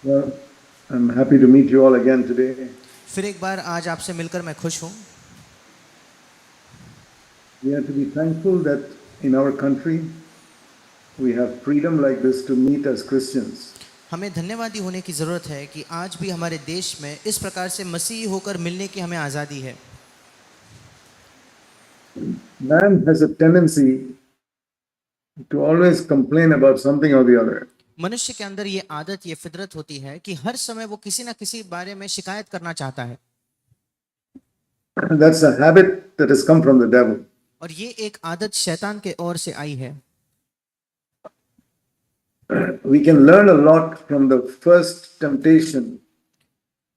Well, I'm happy to meet you all again today. फिर एक बार आज आपसे मिलकर मैं खुश हूँ। We have to be thankful that in our country we have freedom like this to meet as Christians. हमें धन्यवादी होने की ज़रूरत है कि आज भी हमारे देश में इस प्रकार से मसीही होकर मिलने की हमें आज़ादी है। Man has a tendency to always complain about something or the other. मनुष्य के अंदर ये आदत, ये फितरत होती है कि हर समय वो किसी ना किसी बारे में शिकायत करना चाहता है। That's a habit that has come from the devil. और ये एक आदत शैतान के ओर से आई है। We can learn a lot from the first temptation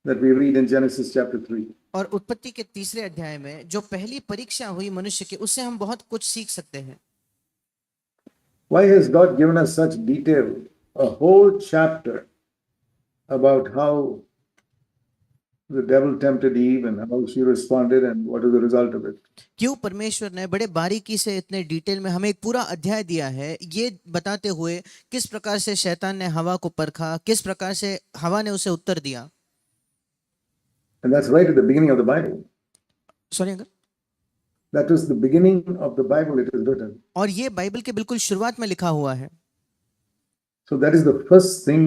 that we read in Genesis chapter 3. और उत्पत्ति के तीसरे अध्याय में जो पहली परीक्षा हुई मनुष्य की, उससे हम बहुत कुछ सीख सकते हैं। Why has God given us such detail, a whole chapter about how the devil tempted Eve and how she responded and what is the result of it? क्यों परमेश्वर ने बड़े बारीकी से इतने डिटेल में हमें एक पूरा अध्याय दिया है, ये बताते हुए किस प्रकार से शैतान ने हवा को परखा, किस प्रकार से हवा ने उसे उत्तर दिया। And that's right at the beginning of the Bible. Sorry uncle. That is the beginning of the Bible, it is written. और ये बाइबल के बिल्कुल शुरुआत में लिखा हुआ है। So that is the first thing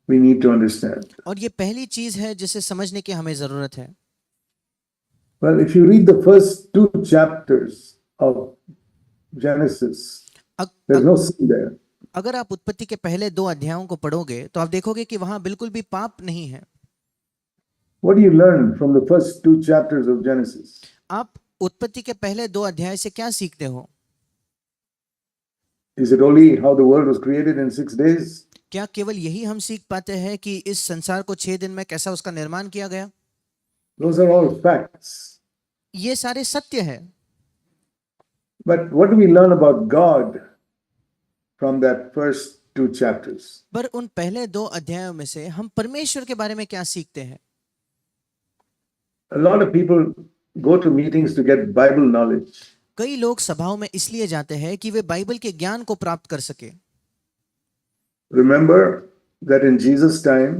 we need to understand. और ये पहली चीज है जिसे समझने की हमें जरूरत है। Well, if you read the first two chapters of Genesis, there's no sin there. अगर आप उत्पत्ति के पहले 2 अध्यायों को पढ़ोगे तो आप देखोगे कि वहां बिल्कुल भी पाप नहीं है। What do you learn from the first two chapters of Genesis? आप उत्पत्ति के पहले 2 अध्याय से क्या सीखते हो? Is it only how the world was created in 6 days? क्या केवल यही हम सीख पाते हैं कि इस संसार को 6 दिन में कैसा उसका निर्माण किया गया? Those are all facts. ये सारे सत्य है। But what do we learn about God from that first two chapters? पर उन पहले 2 अध्यायों में से हम परमेश्वर के बारे में क्या सीखते हैं? A lot of people go to meetings to get Bible knowledge. कई लोग सभाओं में इसलिए जाते हैं कि वे बाइबल के ज्ञान को प्राप्त कर सके। Remember that in Jesus' time,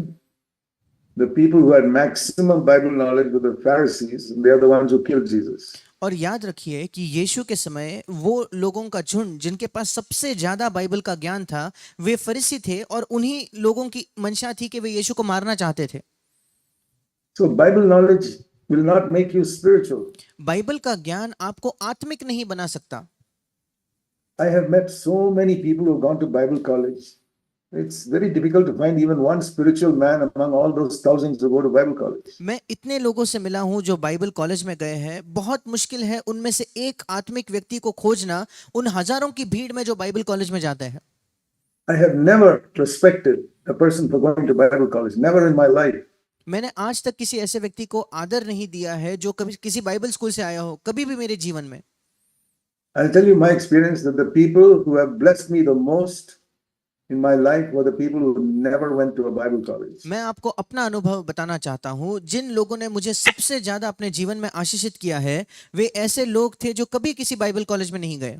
the people who had maximum Bible knowledge were the Pharisees, and they are the ones who killed Jesus. और याद रखिए कि यीशु के समय वो लोगों का झुंड जिनके पास सबसे ज्यादा बाइबल का ज्ञान था, वे फरीसी थे और उन्हीं लोगों की मंशा थी कि वे यीशु को मारना चाहते थे। So Bible knowledge will not make you spiritual. Bible का ज्ञान आपको आत्मिक नहीं बना सकता। I have met so many people who have gone to Bible college. It's very difficult to find even one spiritual man among all those thousands who go to Bible college. मैं इतने लोगों से मिला हूं जो बाइबल कॉलेज में गए हैं, बहुत मुश्किल है उनमें से एक आत्मिक व्यक्ति को खोजना उन हजारों की भीड़ में जो बाइबल कॉलेज में जाते हैं। I have never respected a person for going to Bible college, never in my life. मैंने आज तक किसी ऐसे व्यक्ति को आदर नहीं दिया है जो कभी किसी बाइबल स्कूल से आया हो, कभी भी मेरे जीवन में। I'll tell you my experience that the people who have blessed me the most in my life were the people who never went to a Bible college. मैं आपको अपना अनुभव बताना चाहता हूं। जिन लोगों ने मुझे सबसे ज्यादा अपने जीवन में आशीषित किया है, वे ऐसे लोग थे जो कभी किसी बाइबल कॉलेज में नहीं गए।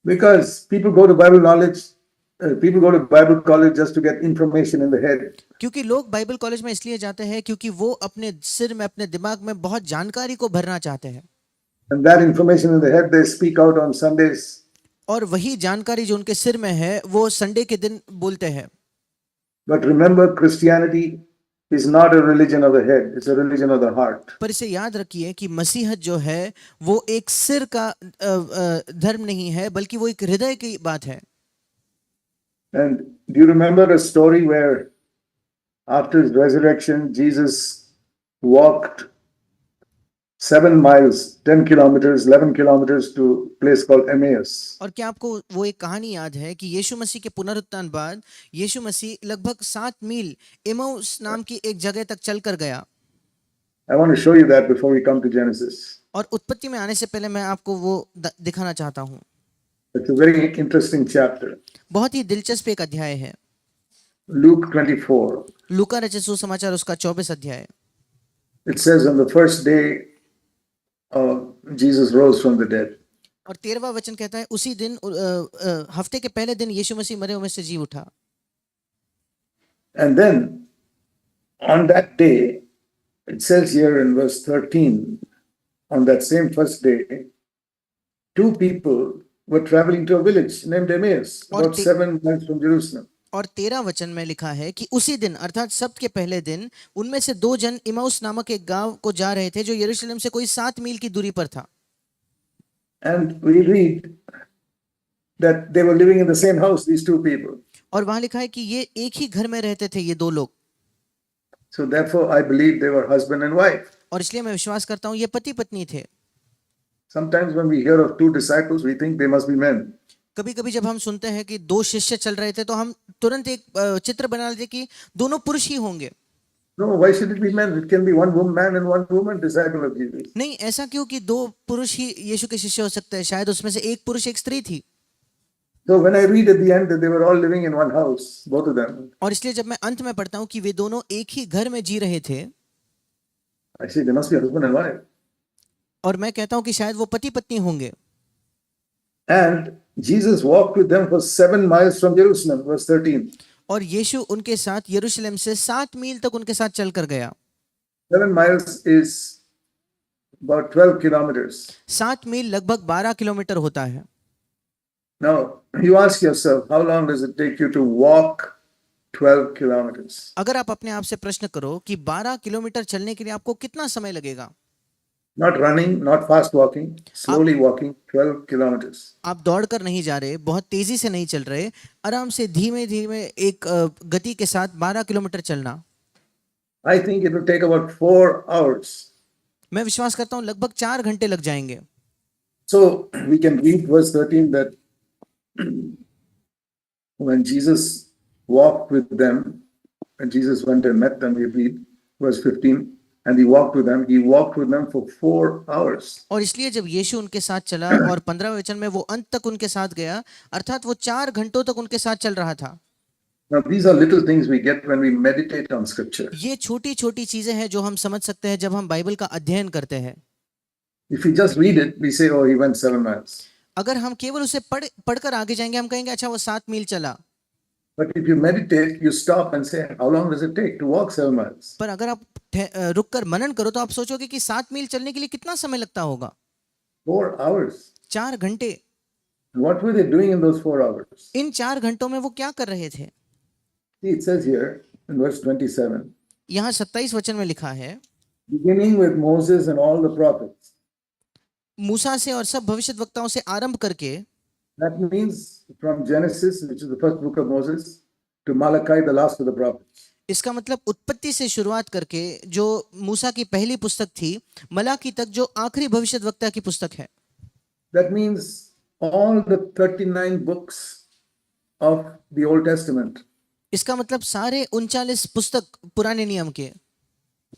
Because people go to Bible knowledge, people go to Bible college just to get information in the head. क्योंकि लोग बाइबल कॉलेज में इसलिए जाते हैं क्योंकि वो अपने सिर में, अपने दिमाग में बहुत जानकारी को भरना चाहते हैं। And that information in the head they speak out on Sundays. और वही जानकारी जो उनके सिर में है वो संडे के दिन बोलते हैं। But remember, Christianity is not a religion of the head, it's a religion of the heart. पर इसे याद रखिए कि मसीहत जो है वो एक सिर का धर्म नहीं है, बल्कि वो एक हृदय की बात है। And do you remember a story where after his resurrection, Jesus walked 7 miles, 10 kilometers, 11 kilometers to a place called Emmaus. और क्या आपको वो एक कहानी याद है कि यीशु मसीह के पुनरुत्थान बाद यीशु मसीह लगभग 7 मील एमाउस नाम की एक जगह तक चलकर गया। I want to show you that before we come to Genesis. और उत्पत्ति में आने से पहले मैं आपको वो दिखाना चाहता हूँ। It's a very interesting chapter. बहुत ही दिलचस्प एक अध्याय है। Luke 24. लूका रचित सुसमाचार उसका 24 अध्याय। It says on the first day Jesus rose from the dead. और 13वां वचन कहता है उसी दिन हफ्ते के पहले दिन यीशु मसीह मरे हुए में से जी उठा। And then on that day, it says here in verse 13, on that same first day, two people were traveling to a village named Emmaus, और about 7 miles from Jerusalem. और 13 वचन में लिखा है कि उसी दिन अर्थात सब्त के पहले दिन उनमें से दो जन इमाउस नामक एक गांव को जा रहे थे जो यरूशलेम से कोई 7 मील की दूरी पर था। And we read that they were living in the same house, these two people. और वहां लिखा है कि ये एक ही घर में रहते थे ये दो लोग। So therefore, I believe they were husband and wife. और इसलिए मैं विश्वास करता हूं ये पति पत्नी थे। Sometimes when we hear of two disciples, we think they must be men. कभी कभी जब हम सुनते हैं कि दो शिष्य चल रहे थे तो हम तुरंत एक चित्र बना लेते कि दोनों पुरुष ही होंगे। No, why should it be men? It can be one man and one woman disciple of Jesus. नहीं, ऐसा क्यों कि दो पुरुष ही यीशु के शिष्य हो सकते हैं? शायद उसमें से एक पुरुष एक स्त्री थी। So when I read at the end that they were all living in one house, both of them, और इसलिए जब मैं अंत में पढ़ता हूं कि वे दोनों एक ही घर में जी रहे थे, I say they must be husband and wife. और मैं कहता हूं कि शायद वो पति पत्नी होंगे। And Jesus walked with them for 7 miles from Jerusalem, verse 13. और यीशु उनके साथ यरूशलेम से 7 मील तक उनके साथ चलकर गया। 7 miles is about 12 kilometers. 7 मील लगभग 12 किलोमीटर होता है। Now, you ask yourself, how long does it take you to walk 12 kilometers? अगर आप अपने आप से प्रश्न करो कि 12 किलोमीटर चलने के लिए आपको कितना समय लगेगा? Not running, not fast walking, slowly walking 12 kilometers. आप दौड़कर नहीं जा रहे, बहुत तेजी से नहीं चल रहे, आराम से धीमे धीमे एक गति के साथ 12 किलोमीटर चलना। I think it will take about 4 hours. मैं विश्वास करता हूँ लगभग 4 घंटे लग जाएंगे। So we can read verse 13 that when Jesus walked with them, when Jesus went and met them, we read verse 15, and he walked with them for 4 hours. और इसलिए जब यीशु उनके साथ चला और 15वें वचन में वो अंत तक उनके साथ गया, अर्थात वो 4 घंटों तक उनके साथ चल रहा था। Now these are little things we get when we meditate on scripture. ये छोटी छोटी चीजें हैं जो हम समझ सकते हैं जब हम बाइबल का अध्ययन करते हैं। If we just read it, we say, oh, he went 7 miles. अगर हम केवल उसे पढ़कर आगे जाएंगे, हम कहेंगे अच्छा वो 7 मील चला। But if you meditate, you stop and say, how long does it take to walk 7 miles? पर अगर आप रुककर मनन करो तो आप सोचोगे कि 7 मील चलने के लिए कितना समय लगता होगा? 4 hours. 4 घंटे। What were they doing in those 4 hours? इन 4 घंटों में वो क्या कर रहे थे? See, it says here in verse 27, यहाँ 27 वचन में लिखा है, beginning with Moses and all the prophets. मूसा से और सब भविष्यद्वक्ताओं से आरंभ करके, That means from Genesis, which is the first book of Moses, to Malachi, the last of the prophets. इसका मतलब उत्पत्ति से शुरुआत करके जो मूसा की पहली पुस्तक थी, मलाकी तक जो आखिरी भविष्यद्वक्ता की पुस्तक है। That means all the 39 books of the Old Testament. इसका मतलब सारे 39 पुस्तक पुराने नियम के।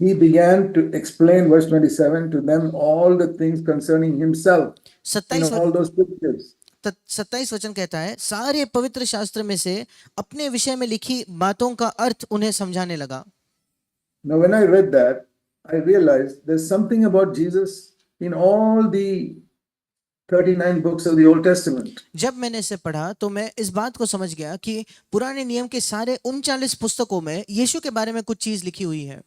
He began to explain, verse 27, to them all the things concerning himself. 27 all those scriptures. 27 वचन कहता है, सारे पवित्र शास्त्र में से अपने विषय में लिखी बातों का अर्थ उन्हें समझाने लगा। Now, when I read that, I realized there's something about Jesus in all the 39 books of the Old Testament. जब मैंने इसे पढ़ा तो मैं इस बात को समझ गया कि पुराने नियम के सारे 39 पुस्तकों में यीशु के बारे में कुछ चीज लिखी हुई है।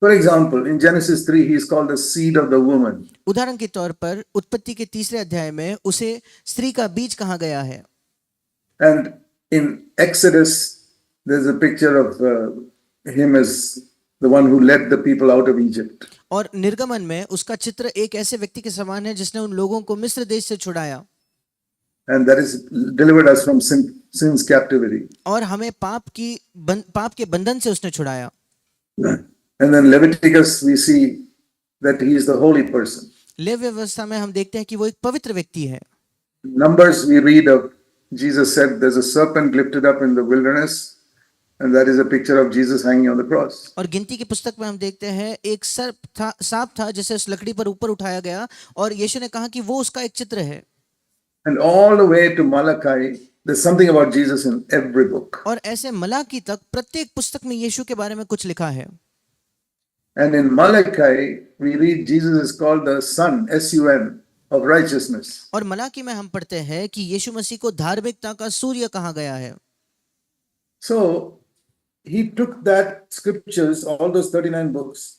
For example, in Genesis 3, he is called the seed of the woman. उदाहरण के तौर पर उत्पत्ति के 3 अध्याय में उसे स्त्री का बीज कहा गया है। And in Exodus, there's a picture of him as the one who led the people out of Egypt. और निर्गमन में उसका चित्र एक ऐसे व्यक्ति के समान है जिसने उन लोगों को मिस्र देश से छुड़ाया। And that is delivered us from sin's captivity. और हमें पाप के बंधन से उसने छुड़ाया। And then Leviticus, we see that he is the holy person. Levi व्यवस्था में हम देखते हैं कि वो एक पवित्र व्यक्ति है। Numbers, we read of Jesus said, there's a serpent lifted up in the wilderness, and that is a picture of Jesus hanging on the cross. और गिनती की पुस्तक में हम देखते हैं एक सांप था जिसे उस लकड़ी पर ऊपर उठाया गया और यीशु ने कहा कि वो उसका एक चित्र है। And all the way to Malachi, there's something about Jesus in every book. और ऐसे मलाकी तक प्रत्येक पुस्तक में यीशु के बारे में कुछ लिखा है। And in Malachi, we read Jesus is called the Son, S-U-N, of righteousness. और मलाकी में हम पढ़ते हैं कि यीशु मसीह को धार्मिकता का सूर्य कहा गया है। So, he took that scriptures, all those 39 books,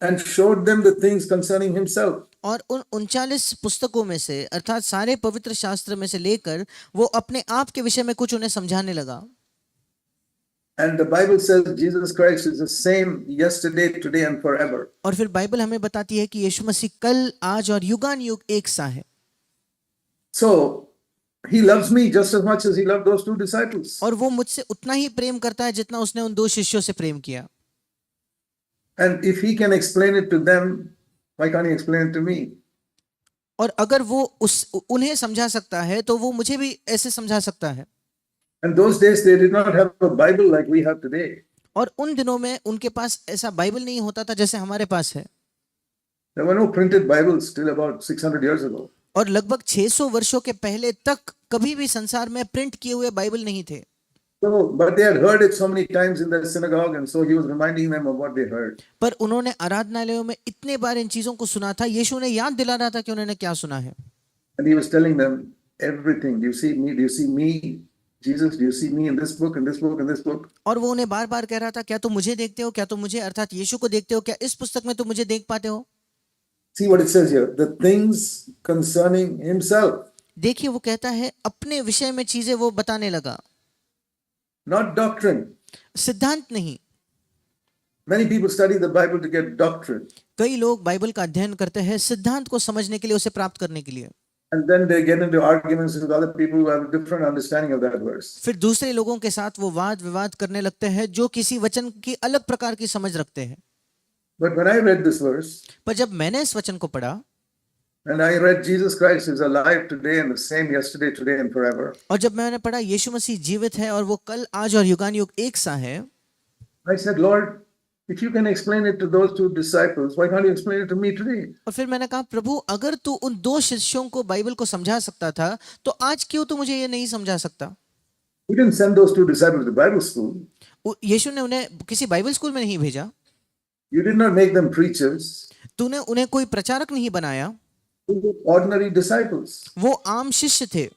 and showed them the things concerning himself. और उन 39 पुस्तकों में से अर्थात सारे पवित्र शास्त्र में से लेकर वो अपने आप के विषय में कुछ उन्हें समझाने लगा। And the Bible says Jesus Christ is the same yesterday, today, and forever. और फिर बाइबल हमें बताती है कि यीशु मसीह कल, आज और युगान युग एक सा है। So he loves me just as much as he loved those two disciples. और वो मुझसे उतना ही प्रेम करता है जितना उसने उन 2 शिष्यों से प्रेम किया। And if he can explain it to them, why can't he explain it to me? और अगर वो उन्हें समझा सकता है तो वो मुझे भी ऐसे समझा सकता है। And those days they did not have a Bible like we have today. और उन दिनों में उनके पास ऐसा बाइबल नहीं होता था जैसे हमारे पास है। There were no printed Bibles till about 600 years ago. और लगभग 600 वर्षों के पहले तक कभी भी संसार में प्रिंट किए हुए बाइबल नहीं थे। So, but they had heard it so many times in the synagogue, and so he was reminding them of what they heard. पर उन्होंने आराधनालयों में इतने बार इन चीजों को सुना था, यीशु ने याद दिला रहा था कि उन्होंने क्या सुना है। And he was telling them everything. Do you see me? Do you see me? Jesus, do you see me in this book, in this book, in this book? और वो उन्हें बार बार कह रहा था, क्या तुम मुझे देखते हो, क्या तुम मुझे अर्थात यीशु को देखते हो, क्या इस पुस्तक में तुम मुझे देख पाते हो। See what it says here, the things concerning himself. देखिए वो कहता है अपने विषय में चीजें वो बताने लगा, Not doctrine. सिद्धांत नहीं। Many people study the Bible to get doctrine. कई लोग बाइबल का अध्ययन करते हैं सिद्धांत को समझने के लिए, उसे प्राप्त करने के लिए। And then they get into arguments with other people who have a different understanding of that verse. फिर दूसरे लोगों के साथ वो वाद विवाद करने लगते हैं जो किसी वचन की अलग प्रकार की समझ रखते हैं। But when I read this verse, पर जब मैंने इस वचन को पढ़ा and I read Jesus Christ is alive today and the same yesterday, today, and forever, और जब मैंने पढ़ा यीशु मसीह जीवित है और वो कल, आज और युगान युग एक सा है, I said, Lord, if you can explain it to those two disciples, why can't you explain it to me today? और फिर मैंने कहा प्रभु अगर तू उन 2 शिष्यों को बाइबल को समझा सकता था तो आज क्यों तू मुझे ये नहीं समझा सकता। You didn't send those two disciples to Bible school. यीशु ने उन्हें किसी बाइबल स्कूल में नहीं भेजा, You did not make them preachers. तूने उन्हें कोई प्रचारक नहीं बनाया, They were ordinary disciples. वो आम शिष्य थे।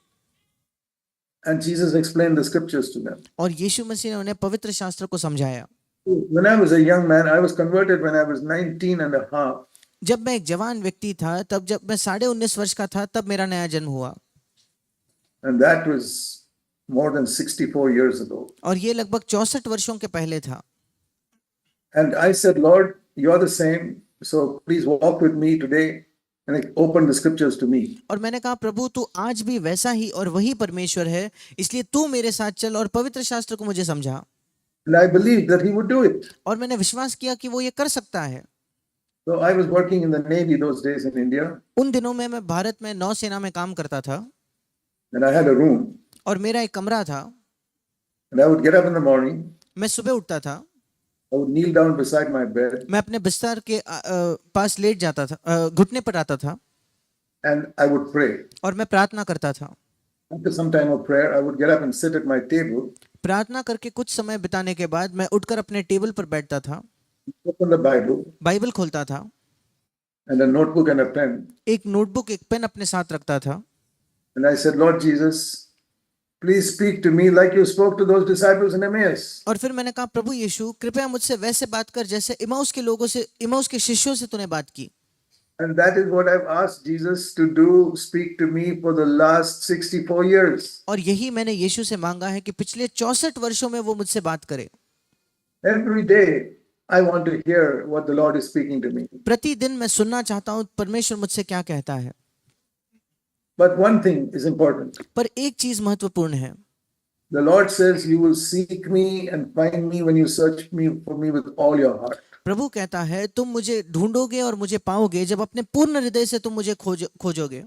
And Jesus explained the scriptures to them. और यीशु मसीह ने उन्हें पवित्र शास्त्र को समझाया। When I was a young man, I was converted when I was 19 and a half. जब मैं एक जवान व्यक्ति था, तब जब मैं 19.5 वर्ष का था, तब मेरा नया जन्म हुआ। And that was more than 64 years ago. और ये लगभग 64 वर्षों के पहले था। And I said, Lord, you're the same. So please walk with me today and open the scriptures to me. और मैंने कहा प्रभु तू आज भी वैसा ही और वही परमेश्वर है, इसलिए तू मेरे साथ चल और पवित्र शास्त्र को मुझे समझा। And I believed that he would do it. और मैंने विश्वास किया कि वो ये कर सकता है। So I was working in the Navy those days in India. उन दिनों में मैं भारत में नौसेना में काम करता था। And I had a room. और मेरा एक कमरा था। And I would get up in the morning. मैं सुबह उठता था। I would kneel down beside my bed. मैं अपने बिस्तर के पास लेट जाता था, घुटने पर आता था। And I would pray. और मैं प्रार्थना करता था। After some time of prayer, I would get up and sit at my table. प्रार्थना करके कुछ समय बिताने के बाद मैं उठकर अपने टेबल पर बैठता था। Open the Bible. बाइबल खोलता था। And a notebook and a pen. एक नोटबुक, एक पेन अपने साथ रखता था। And I said, Lord Jesus, please speak to me like you spoke to those disciples in Emmaus. और फिर मैंने कहा प्रभु यीशु कृपया मुझसे वैसे बात कर जैसे इमाउस के लोगों से, इमाउस के शिष्यों से तूने बात की। And that is what I've asked Jesus to do, speak to me for the last 64 years. और यही मैंने यीशु से मांगा है कि पिछले 64 वर्षों में वो मुझसे बात करे। Every day I want to hear what the Lord is speaking to me. प्रतिदिन मैं सुनना चाहता हूँ परमेश्वर मुझसे क्या कहता है। But one thing is important. पर एक चीज महत्वपूर्ण है। The Lord says you will seek me and find me when you search for me with all your heart. प्रभु कहता है तुम मुझे ढूंढोगे और मुझे पाओगे जब अपने पूर्ण हृदय से तुम मुझे खोजोगे।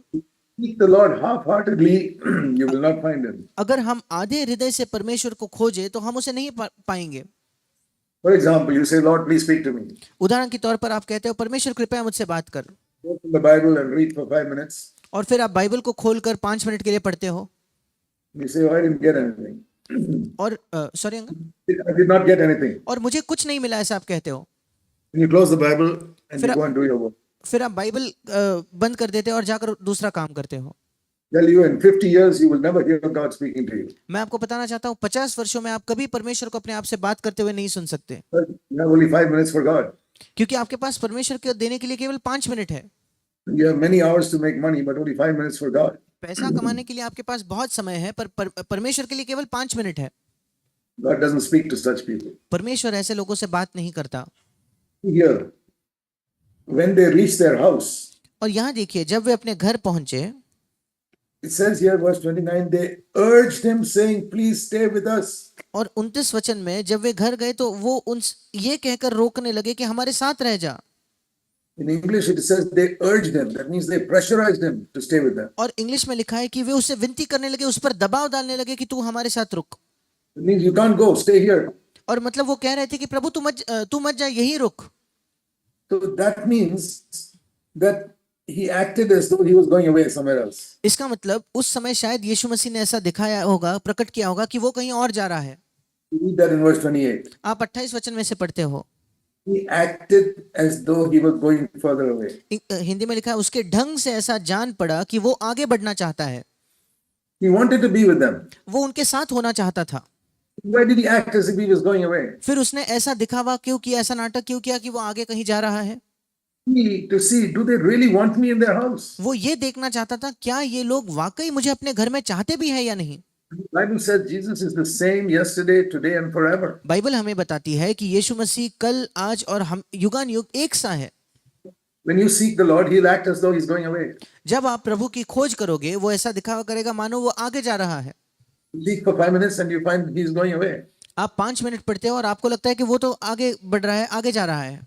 Seek the Lord half-heartedly, you will not find him. अगर हम आधे हृदय से परमेश्वर को खोजे तो हम उसे नहीं पाएंगे। For example, you say, Lord, please speak to me. उदाहरण के तौर पर आप कहते हो परमेश्वर कृपया मुझसे बात कर। Open the Bible and read for 5 minutes. और फिर आप बाइबल को खोलकर 5 मिनट के लिए पढ़ते हो। You say, oh, I didn't get anything. और sorry uncle, I did not get anything. और मुझे कुछ नहीं मिला, ऐसा आप कहते हो। And you close the Bible and you फिर go and do your work. फिर आप बाइबल बंद कर देते हो और जाकर दूसरा काम करते हो। tell you in 50 years you will never hear God speaking to you. मैं आपको बताना चाहता हूँ 50 वर्षों में आप कभी परमेश्वर को अपने आप से बात करते हुए नहीं सुन सकते, But you have only 5 minutes for God. क्योंकि आपके पास परमेश्वर को देने के लिए केवल 5 मिनट है। You have many hours to make money, but only 5 minutes for God. पैसा कमाने के लिए आपके पास बहुत समय है, पर परमेश्वर के लिए केवल 5 मिनट है। God doesn't speak to such people. परमेश्वर ऐसे लोगों से बात नहीं करता। Here, when they reach their house, और यहाँ देखिए, जब वे अपने घर पहुंचे, it says here, verse 29, they urged him, saying, "Please stay with us." और 29 वचन में जब वे घर गए तो वो उन ये कहकर रोकने लगे कि हमारे साथ रह जा। In English, it says they urged him. That means they pressurized him to stay with them. और इंग्लिश में लिखा है कि वे उससे विनती करने लगे, उस पर दबाव डालने लगे कि तू हमारे साथ रुक। It means you can't go, stay here. और मतलब वो कह रहे थे कि प्रभु तू मत जा, यहीं रुक। So that means that he acted as though he was going away somewhere else. इसका मतलब उस समय शायद यीशु मसीह ने ऐसा दिखाया होगा, प्रकट किया होगा कि वो कहीं और जा रहा है। Read that in verse 28. आप 28 वचन में से पढ़ते हो। He acted as though he was going further away. Hindi में लिखा है उसके ढंग से ऐसा जान पड़ा कि वो आगे बढ़ना चाहता है, He wanted to be with them. वो उनके साथ होना चाहता था। Why did he act as if he was going away? फिर उसने ऐसा दिखावा क्यों किया, ऐसा नाटक क्यों किया कि वो आगे कहीं जा रहा है? To see, do they really want me in their house? वो ये देखना चाहता था क्या ये लोग वाकई मुझे अपने घर में चाहते भी है या नहीं। The Bible says Jesus is the same yesterday, today and forever. Bible हमें बताती है कि यीशु मसीह कल, आज और हम युगान युग एक सा है। When you seek the Lord, he'll act as though he's going away. जब आप प्रभु की खोज करोगे वो ऐसा दिखावा करेगा मानो वो आगे जा रहा है। You seek for 5 minutes and you find he's going away. आप 5 मिनट पढ़ते हो और आपको लगता है कि वो तो आगे बढ़ रहा है, आगे जा रहा है।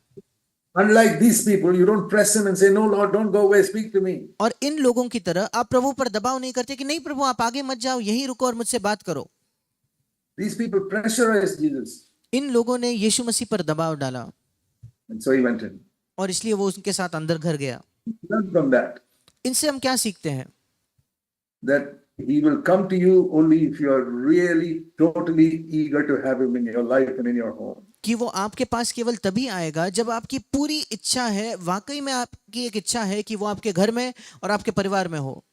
Unlike these people, you don't press him and say, "No, Lord, don't go away, speak to me." और इन लोगों की तरह आप प्रभु पर दबाव नहीं करते कि नहीं प्रभु आप आगे मत जाओ, यहीं रुको और मुझसे बात करो। These people pressurized Jesus. इन लोगों ने यीशु मसीह पर दबाव डाला And so he went in. और इसलिए वो उनके साथ अंदर घर गया। Learn from that, इनसे हम क्या सीखते हैं? that he will come to you only if you are really, totally eager to have him in your life and in your home. कि वो आपके पास केवल तभी आएगा जब आपकी पूरी इच्छा है, वाकई में आपकी एक इच्छा है कि वो आपके घर में और आपके परिवार में हो।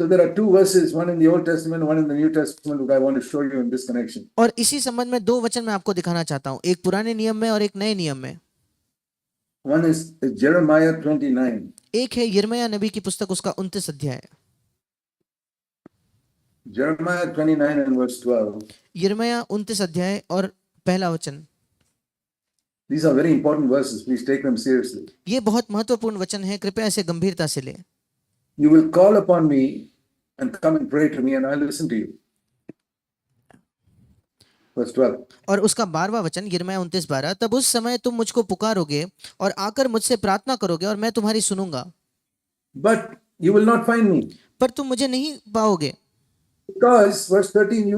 So there are two verses, one in the Old Testament, one in the New Testament, that I want to show you in this connection. और इसी संबंध में 2 वचन मैं आपको दिखाना चाहता हूँ, एक पुराने नियम में और एक नए नियम में। One is Jeremiah 29. एक है यिर्मयाह नबी की पुस्तक, उसका 29 अध्याय। Jeremiah 29 and verse 12. यिर्मयाह 29 अध्याय और पहला वचन। These are very important verses. Please take them seriously. ये बहुत महत्वपूर्ण वचन है, कृपया इसे गंभीरता से लें। You will call upon me and come and pray to me, and I'll listen to you. Verse 12. और उसका 12वां वचन यिर्मयाह 29:12, तब उस समय तुम मुझको पुकारोगे और आकर मुझसे प्रार्थना करोगे और मैं तुम्हारी सुनूंगा। But you will not find me. पर तुम मुझे नहीं पाओगे, Because, verse 13,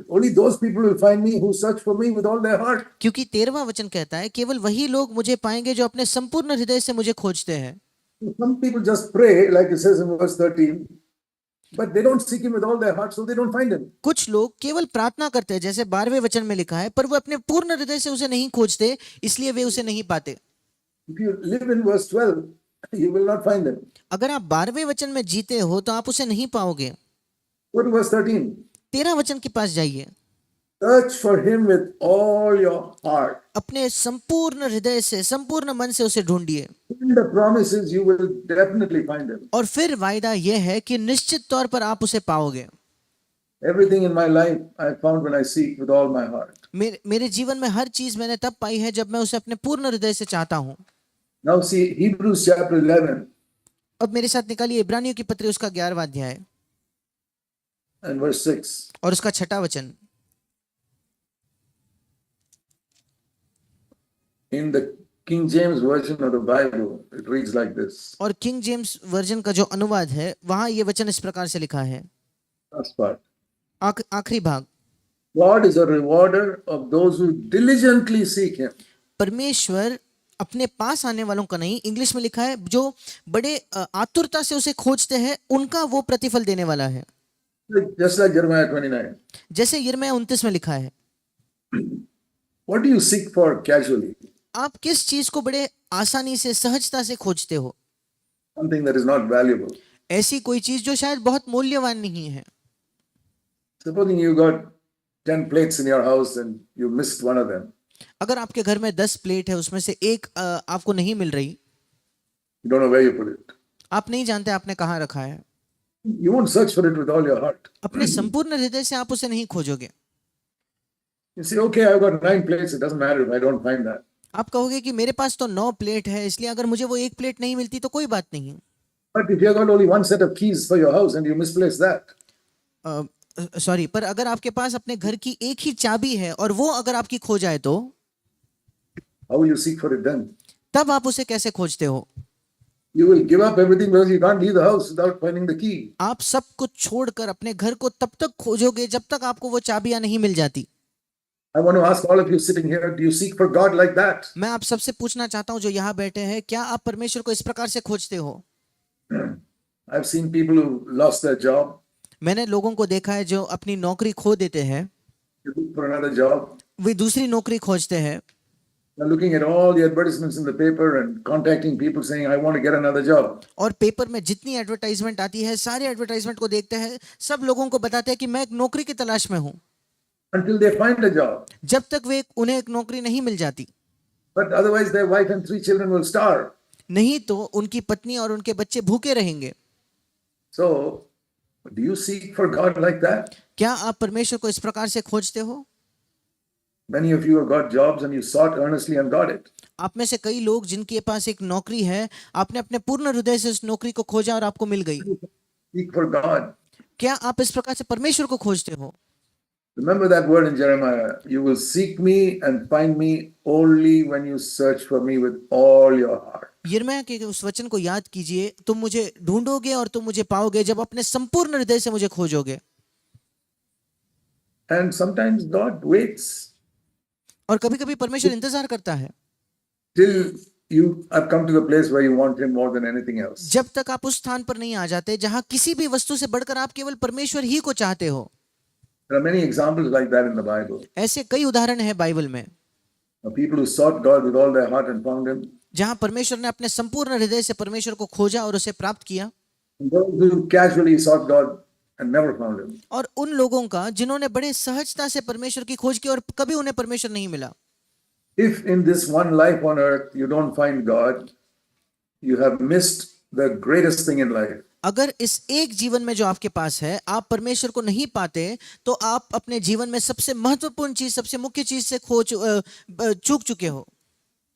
only those people will find me who search for me with all their heart. क्योंकि 13वां वचन कहता है केवल वही लोग मुझे पाएंगे जो अपने संपूर्ण हृदय से मुझे खोजते हैं। Some people just pray, like it says in verse 13, but they don't seek him with all their heart, so they don't find him. कुछ लोग केवल प्रार्थना करते हैं, जैसे 12वें वचन में लिखा है, पर वो अपने पूर्ण हृदय से उसे नहीं खोजते, इसलिए वे उसे नहीं पाते। If you live in verse 12, you will not find him. अगर आप 12वें वचन में जीते हो तो आप उसे नहीं पाओगे। Go to verse 13. 13 वचन के पास जाइए। Search for him with all your heart. अपने संपूर्ण हृदय से, संपूर्ण मन से उसे ढूंढिए। In the promises, you will definitely find him. और फिर वायदा यह है कि निश्चित तौर पर आप उसे पाओगे। Everything in my life I found when I seek with all my heart. मेरे जीवन में हर चीज मैंने तब पाई है जब मैं उसे अपने पूर्ण हृदय से चाहता हूँ। Now see Hebrews chapter 11 अब मेरे साथ निकालिए इब्रानियों की पत्री, उसका 11वां अध्याय and verse 6. और उसका 6वां वचन। In the King James version of the Bible, it reads like this. और किंग जेम्स वर्जन का जो अनुवाद है वहां ये वचन इस प्रकार से लिखा है, Last part. आखिरी भाग, God is a rewarder of those who diligently seek him. परमेश्वर अपने पास आने वालों का नहीं, इंग्लिश में लिखा है जो बड़े आतुरता से उसे खोजते हैं उनका वो प्रतिफल देने वाला है। Just like Jeremiah 29. जैसे यिर्मयाह 29 में लिखा है। What do you seek for casually? आप किस चीज को बड़े आसानी से, सहजता से खोजते हो? Something that is not valuable. ऐसी कोई चीज जो शायद बहुत मूल्यवान नहीं है। Supposing you got 10 plates in your house and you missed one of them. अगर आपके घर में 10 प्लेट है, उसमें से एक आपको नहीं मिल रही, You don't know where you put it. आप नहीं जानते आपने कहाँ रखा है, You won't search for it with all your heart. अपने संपूर्ण हृदय से आप उसे नहीं खोजोगे। You say, okay, I've got 9 plates. It doesn't matter if I don't find that. आप कहोगे कि मेरे पास तो 9 प्लेट है, इसलिए अगर मुझे वो एक प्लेट नहीं मिलती तो कोई बात नहीं। But if you've got only one set of keys for your house and you misplace that, sorry, पर अगर आपके पास अपने घर की एक ही चाबी है और वो अगर आपकी खो जाए तो how will you seek for it then? तब आप उसे कैसे खोजते हो? You will give up everything because you can't leave the house without finding the key. आप सब कुछ छोड़कर अपने घर को तब तक खोजोगे जब तक आपको वो चाबियां नहीं मिल जाती। I want to ask all of you sitting here, do you seek for God like that? मैं आप सबसे पूछना चाहता हूं जो यहाँ बैठे हैं, क्या आप परमेश्वर को इस प्रकार से खोजते हो? I've seen people who lost their job. मैंने लोगों को देखा है जो अपनी नौकरी खो देते हैं, You look for another job. वे दूसरी नौकरी खोजते हैं, They're looking at all the advertisements in the paper and contacting people saying, I want to get another job. और पेपर में जितनी एडवर्टाइजमेंट आती है सारे एडवर्टाइजमेंट को देखते हैं, सब लोगों को बताते हैं कि मैं एक नौकरी की तलाश में हूं, Until they find a job. जब तक उन्हें एक नौकरी नहीं मिल जाती। But otherwise, their wife and 3 children will starve. नहीं तो उनकी पत्नी और उनके बच्चे भूखे रहेंगे। So, do you seek for God like that? क्या आप परमेश्वर को इस प्रकार से खोजते हो? Many of you have got jobs and you sought earnestly and got it. आप में से कई लोग जिनके पास एक नौकरी है, आपने अपने पूर्ण हृदय से उस नौकरी को खोजा और आपको मिल गई। Seek for God. क्या आप इस प्रकार से परमेश्वर को खोजते हो? Remember that word in Jeremiah. You will seek me and find me only when you search for me with all your heart. यिर्मयाह के उस वचन को याद कीजिए, तुम मुझे ढूंढोगे और तुम मुझे पाओगे जब अपने संपूर्ण हृदय से मुझे खोजोगे। And sometimes God waits और कभी-कभी परमेश्वर इंतजार करता है till you have come to the place where you want Him more than anything else. जब तक आप उस स्थान पर नहीं आ जाते जहां किसी भी वस्तु से बढ़कर आप केवल परमेश्वर ही को चाहते हो। There are many examples like that in the Bible. ऐसे कई उदाहरण हैं बाइबल में, Of people who sought God with all their heart and found Him. जहां परमेश्वर ने अपने संपूर्ण हृदय से परमेश्वर को खोजा और उसे प्राप्त किया, And those who casually sought God and never found Him. और उन लोगों का जिन्होंने बड़े सहजता से परमेश्वर की खोज की और कभी उन्हें परमेश्वर नहीं मिला। If in this one life on earth you don't find God, you have missed the greatest thing in life. अगर इस एक जीवन में जो आपके पास है आप परमेश्वर को नहीं पाते तो आप अपने जीवन में सबसे महत्वपूर्ण चीज, सबसे मुख्य चीज से चूक चुके हो।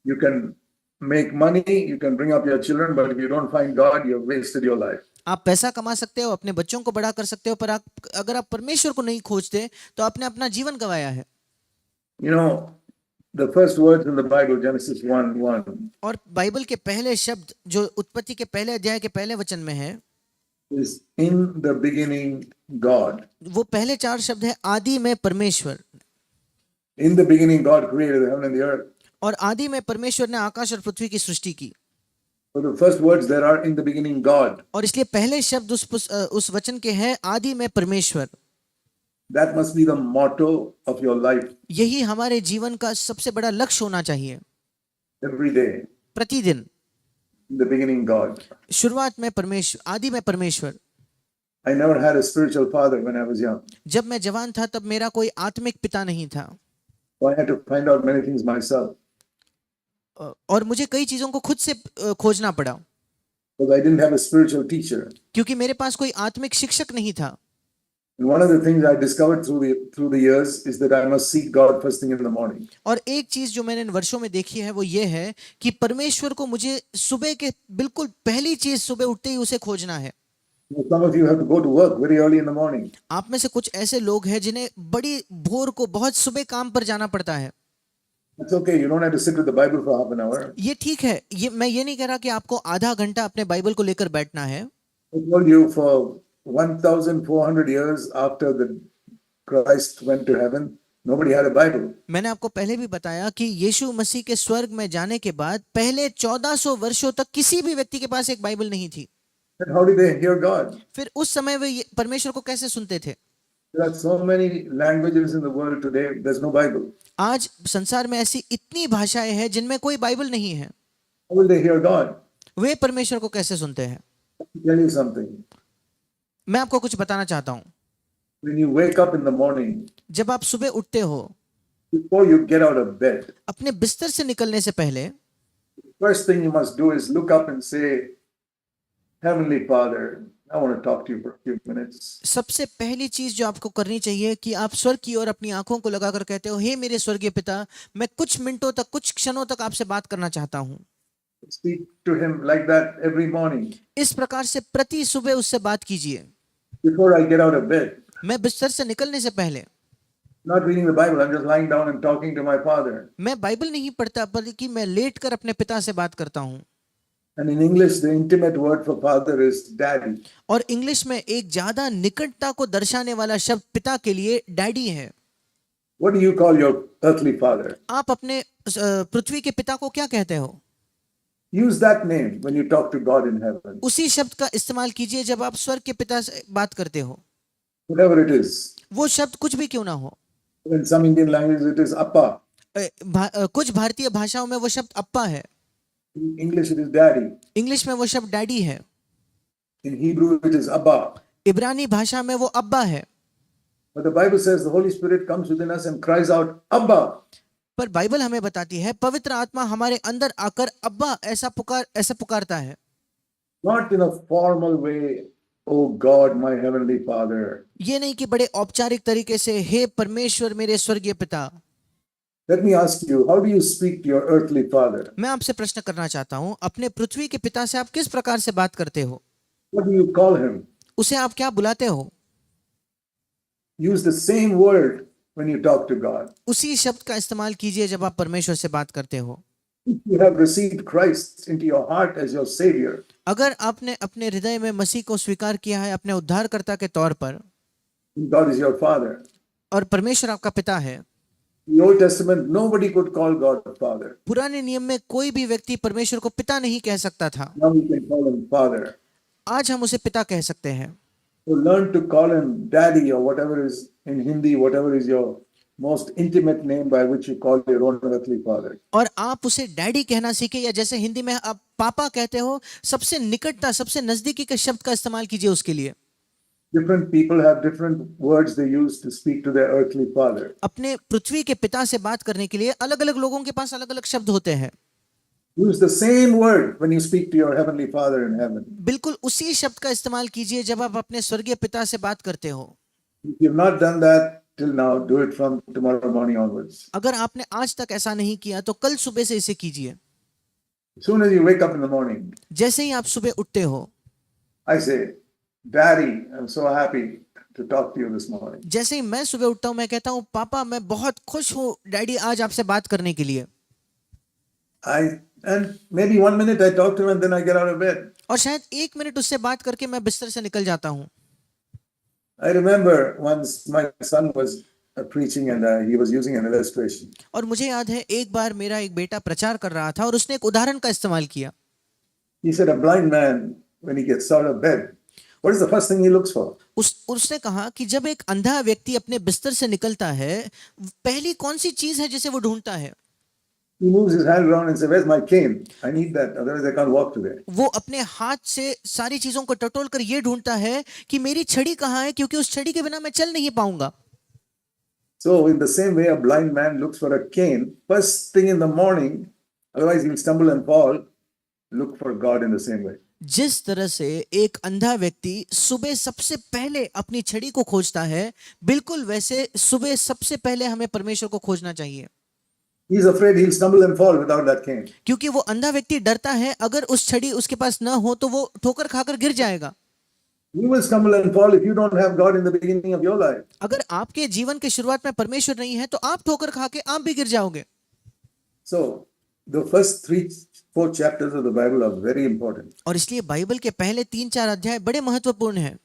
You can make money, you can bring up your children, but if you don't find God, you have wasted your life. आप पैसा कमा सकते हो, अपने बच्चों को बड़ा कर सकते हो, पर अगर आप परमेश्वर को नहीं खोजते तो आपने अपना जीवन गंवाया है। You know, the first words in the Bible, Genesis 1:1, और बाइबल के पहले शब्द जो उत्पत्ति के पहले अध्याय के पहले वचन में है, is in the beginning God. वो पहले 4 शब्द है आदि में परमेश्वर। In the beginning God created the heaven and the earth. और आदि में परमेश्वर ने आकाश और पृथ्वी की सृष्टि की। So the first words there are in the beginning God. और इसलिए पहले शब्द उस वचन के हैं आदि में परमेश्वर। That must be the motto of your life यही हमारे जीवन का सबसे बड़ा लक्ष्य होना चाहिए। every day. प्रतिदिन In the beginning God. शुरुआत में परमेश्वर, आदि में परमेश्वर। I never had a spiritual father when I was young. जब मैं जवान था तब मेरा कोई आत्मिक पिता नहीं था, So I had to find out many things myself. और मुझे कई चीजों को खुद से खोजना पड़ा, Because I didn't have a spiritual teacher. क्योंकि मेरे पास कोई आत्मिक शिक्षक नहीं था। And one of the things I discovered through the years is that I must seek God first thing in the morning. और एक चीज जो मैंने इन वर्षों में देखी है वो ये है कि परमेश्वर को मुझे सुबह के बिल्कुल पहली चीज सुबह उठते ही उसे खोजना है। Some of you have to go to work very early in the morning. आप में से कुछ ऐसे लोग हैं जिन्हें बड़ी भोर को बहुत सुबह काम पर जाना पड़ता है। It's okay. You don't have to sit with the Bible for half an hour. ये ठीक है, मैं ये नहीं कह रहा कि आपको आधा घंटा अपने बाइबल को लेकर बैठना है। I told you for 1,400 years after the Christ went to heaven, nobody had a Bible. मैंने आपको पहले भी बताया कि यीशु मसीह के स्वर्ग में जाने के बाद पहले 1400 वर्षों तक किसी भी व्यक्ति के पास एक बाइबल नहीं थी। And how did they hear God? फिर उस समय वे परमेश्वर को कैसे सुनते थे? There are so many languages in the world today. There's no Bible. आज संसार में ऐसी इतनी भाषाएं हैं जिनमें कोई बाइबल नहीं है। How will they hear God? वे परमेश्वर को कैसे सुनते हैं? tell you something. मैं आपको कुछ बताना चाहता हूँ। When you wake up in the morning, जब आप सुबह उठते हो, before you get out of bed, अपने बिस्तर से निकलने से पहले first thing you must do is look up and say, Heavenly Father, I want to talk to you for a few minutes. सबसे पहली चीज जो आपको करनी चाहिए कि आप स्वर्ग की ओर अपनी आंखों को लगाकर कहते हो, हे मेरे स्वर्गीय पिता, मैं कुछ मिनटों तक, कुछ क्षणों तक आपसे बात करना चाहता हूँ। Speak to him like that every morning. इस प्रकार से प्रति सुबह उससे बात कीजिए। Before I get out of bed, मैं बिस्तर से निकलने से पहले not reading the Bible, I'm just lying down and talking to my Father. मैं बाइबल नहीं पढ़ता, बल्कि मैं लेट कर अपने पिता से बात करता हूँ। And in English, the intimate word for father is daddy. और इंग्लिश में एक ज्यादा निकटता को दर्शाने वाला शब्द पिता के लिए डैडी है। What do you call your earthly father? आप अपने पृथ्वी के पिता को क्या कहते हो? Use that name when you talk to God in heaven. उसी शब्द का इस्तेमाल कीजिए जब आप स्वर्ग के पिता से बात करते हो, Whatever it is. वो शब्द कुछ भी क्यों ना हो। In some Indian languages, it is Appa. कुछ भारतीय भाषाओं में वो शब्द अप्पा है, In English, it is daddy. English में वो शब्द डैडी है, In Hebrew, it is Abba. इब्रानी भाषा में वो अब्बा है। But the Bible says the Holy Spirit comes within us and cries out, Abba. पर बाइबल हमें बताती है पवित्र आत्मा हमारे अंदर आकर अब्बा ऐसा पुकारता है। Not in a formal way, oh God, my heavenly Father. ये नहीं कि बड़े औपचारिक तरीके से, हे परमेश्वर मेरे स्वर्गीय पिता। Let me ask you, how do you speak to your earthly father? मैं आपसे प्रश्न करना चाहता हूं, अपने पृथ्वी के पिता से आप किस प्रकार से बात करते हो? What do you call him? उसे आप क्या बुलाते हो? Use the same word when you talk to God. उसी शब्द का इस्तेमाल कीजिए जब आप परमेश्वर से बात करते हो। If you have received Christ into your heart as your Savior, अगर आपने अपने हृदय में मसीह को स्वीकार किया है अपने उद्धारकर्ता के तौर पर, God is your Father. और परमेश्वर आपका पिता है। In the Old Testament, nobody could call God a Father. पुराने नियम में कोई भी व्यक्ति परमेश्वर को पिता नहीं कह सकता था। Now we can call him Father. आज हम उसे पिता कह सकते हैं। So learn to call him Daddy or whatever is in Hindi, whatever is your most intimate name by which you call your own earthly father. और आप उसे डैडी कहना सीखे, या जैसे हिंदी में आप पापा कहते हो, सबसे निकटता, सबसे नजदीकी के शब्द का इस्तेमाल कीजिए उसके लिए। Different people have different words they use to speak to their earthly father. अपने पृथ्वी के पिता से बात करने के लिए अलग अलग लोगों के पास अलग अलग शब्द होते हैं। Use the same word when you speak to your heavenly Father in heaven. बिल्कुल उसी शब्द का इस्तेमाल कीजिए जब आप अपने स्वर्गीय पिता से बात करते हो। If you've not done that till now, do it from tomorrow morning onwards. अगर आपने आज तक ऐसा नहीं किया तो कल सुबह से इसे कीजिए। As soon as you wake up in the morning, जैसे ही आप सुबह उठते हो, I say, Daddy, I'm so happy to talk to you this morning. जैसे ही मैं सुबह उठता हूं, मैं कहता हूं, पापा मैं बहुत खुश हूं डैडी आज आपसे बात करने के लिए। And maybe 1 minute I talk to him and then I get out of bed. और शायद 1 मिनट उससे बात करके मैं बिस्तर से निकल जाता हूं। I remember once my son was preaching and he was using an illustration. और मुझे याद है एक बार मेरा एक बेटा प्रचार कर रहा था और उसने एक उदाहरण का इस्तेमाल किया। He said a blind man, when he gets out of bed, what is the first thing he looks for? उसने कहा कि जब एक अंधा व्यक्ति अपने बिस्तर से निकलता है, पहली कौन सी चीज है जिसे वो ढूंढता है? He moves his hand around and says, where's my cane? I need that, otherwise I can't walk today. वो अपने हाथ से सारी चीजों को टटोल कर ये ढूंढता है कि मेरी छड़ी कहाँ है, क्योंकि उस छड़ी के बिना मैं चल नहीं पाऊंगा। So in the same way, a blind man looks for a cane first thing in the morning, otherwise he'll stumble and fall. Look for God in the same way. जिस तरह से एक अंधा व्यक्ति सुबह सबसे पहले अपनी छड़ी को खोजता है, बिल्कुल वैसे सुबह सबसे पहले हमें परमेश्वर को खोजना चाहिए। He's afraid he'll stumble and fall without that cane. क्योंकि वो अंधा व्यक्ति डरता है अगर उस छड़ी उसके पास न हो तो वो ठोकर खाकर गिर जाएगा। You will stumble and fall if you don't have God in the beginning of your life. अगर आपके जीवन के शुरुआत में परमेश्वर नहीं है तो आप ठोकर खा के आप भी गिर जाओगे। So the first 3-4 chapters of the Bible are very important. और इसलिए बाइबल के पहले 3-4 अध्याय बड़े महत्वपूर्ण हैं।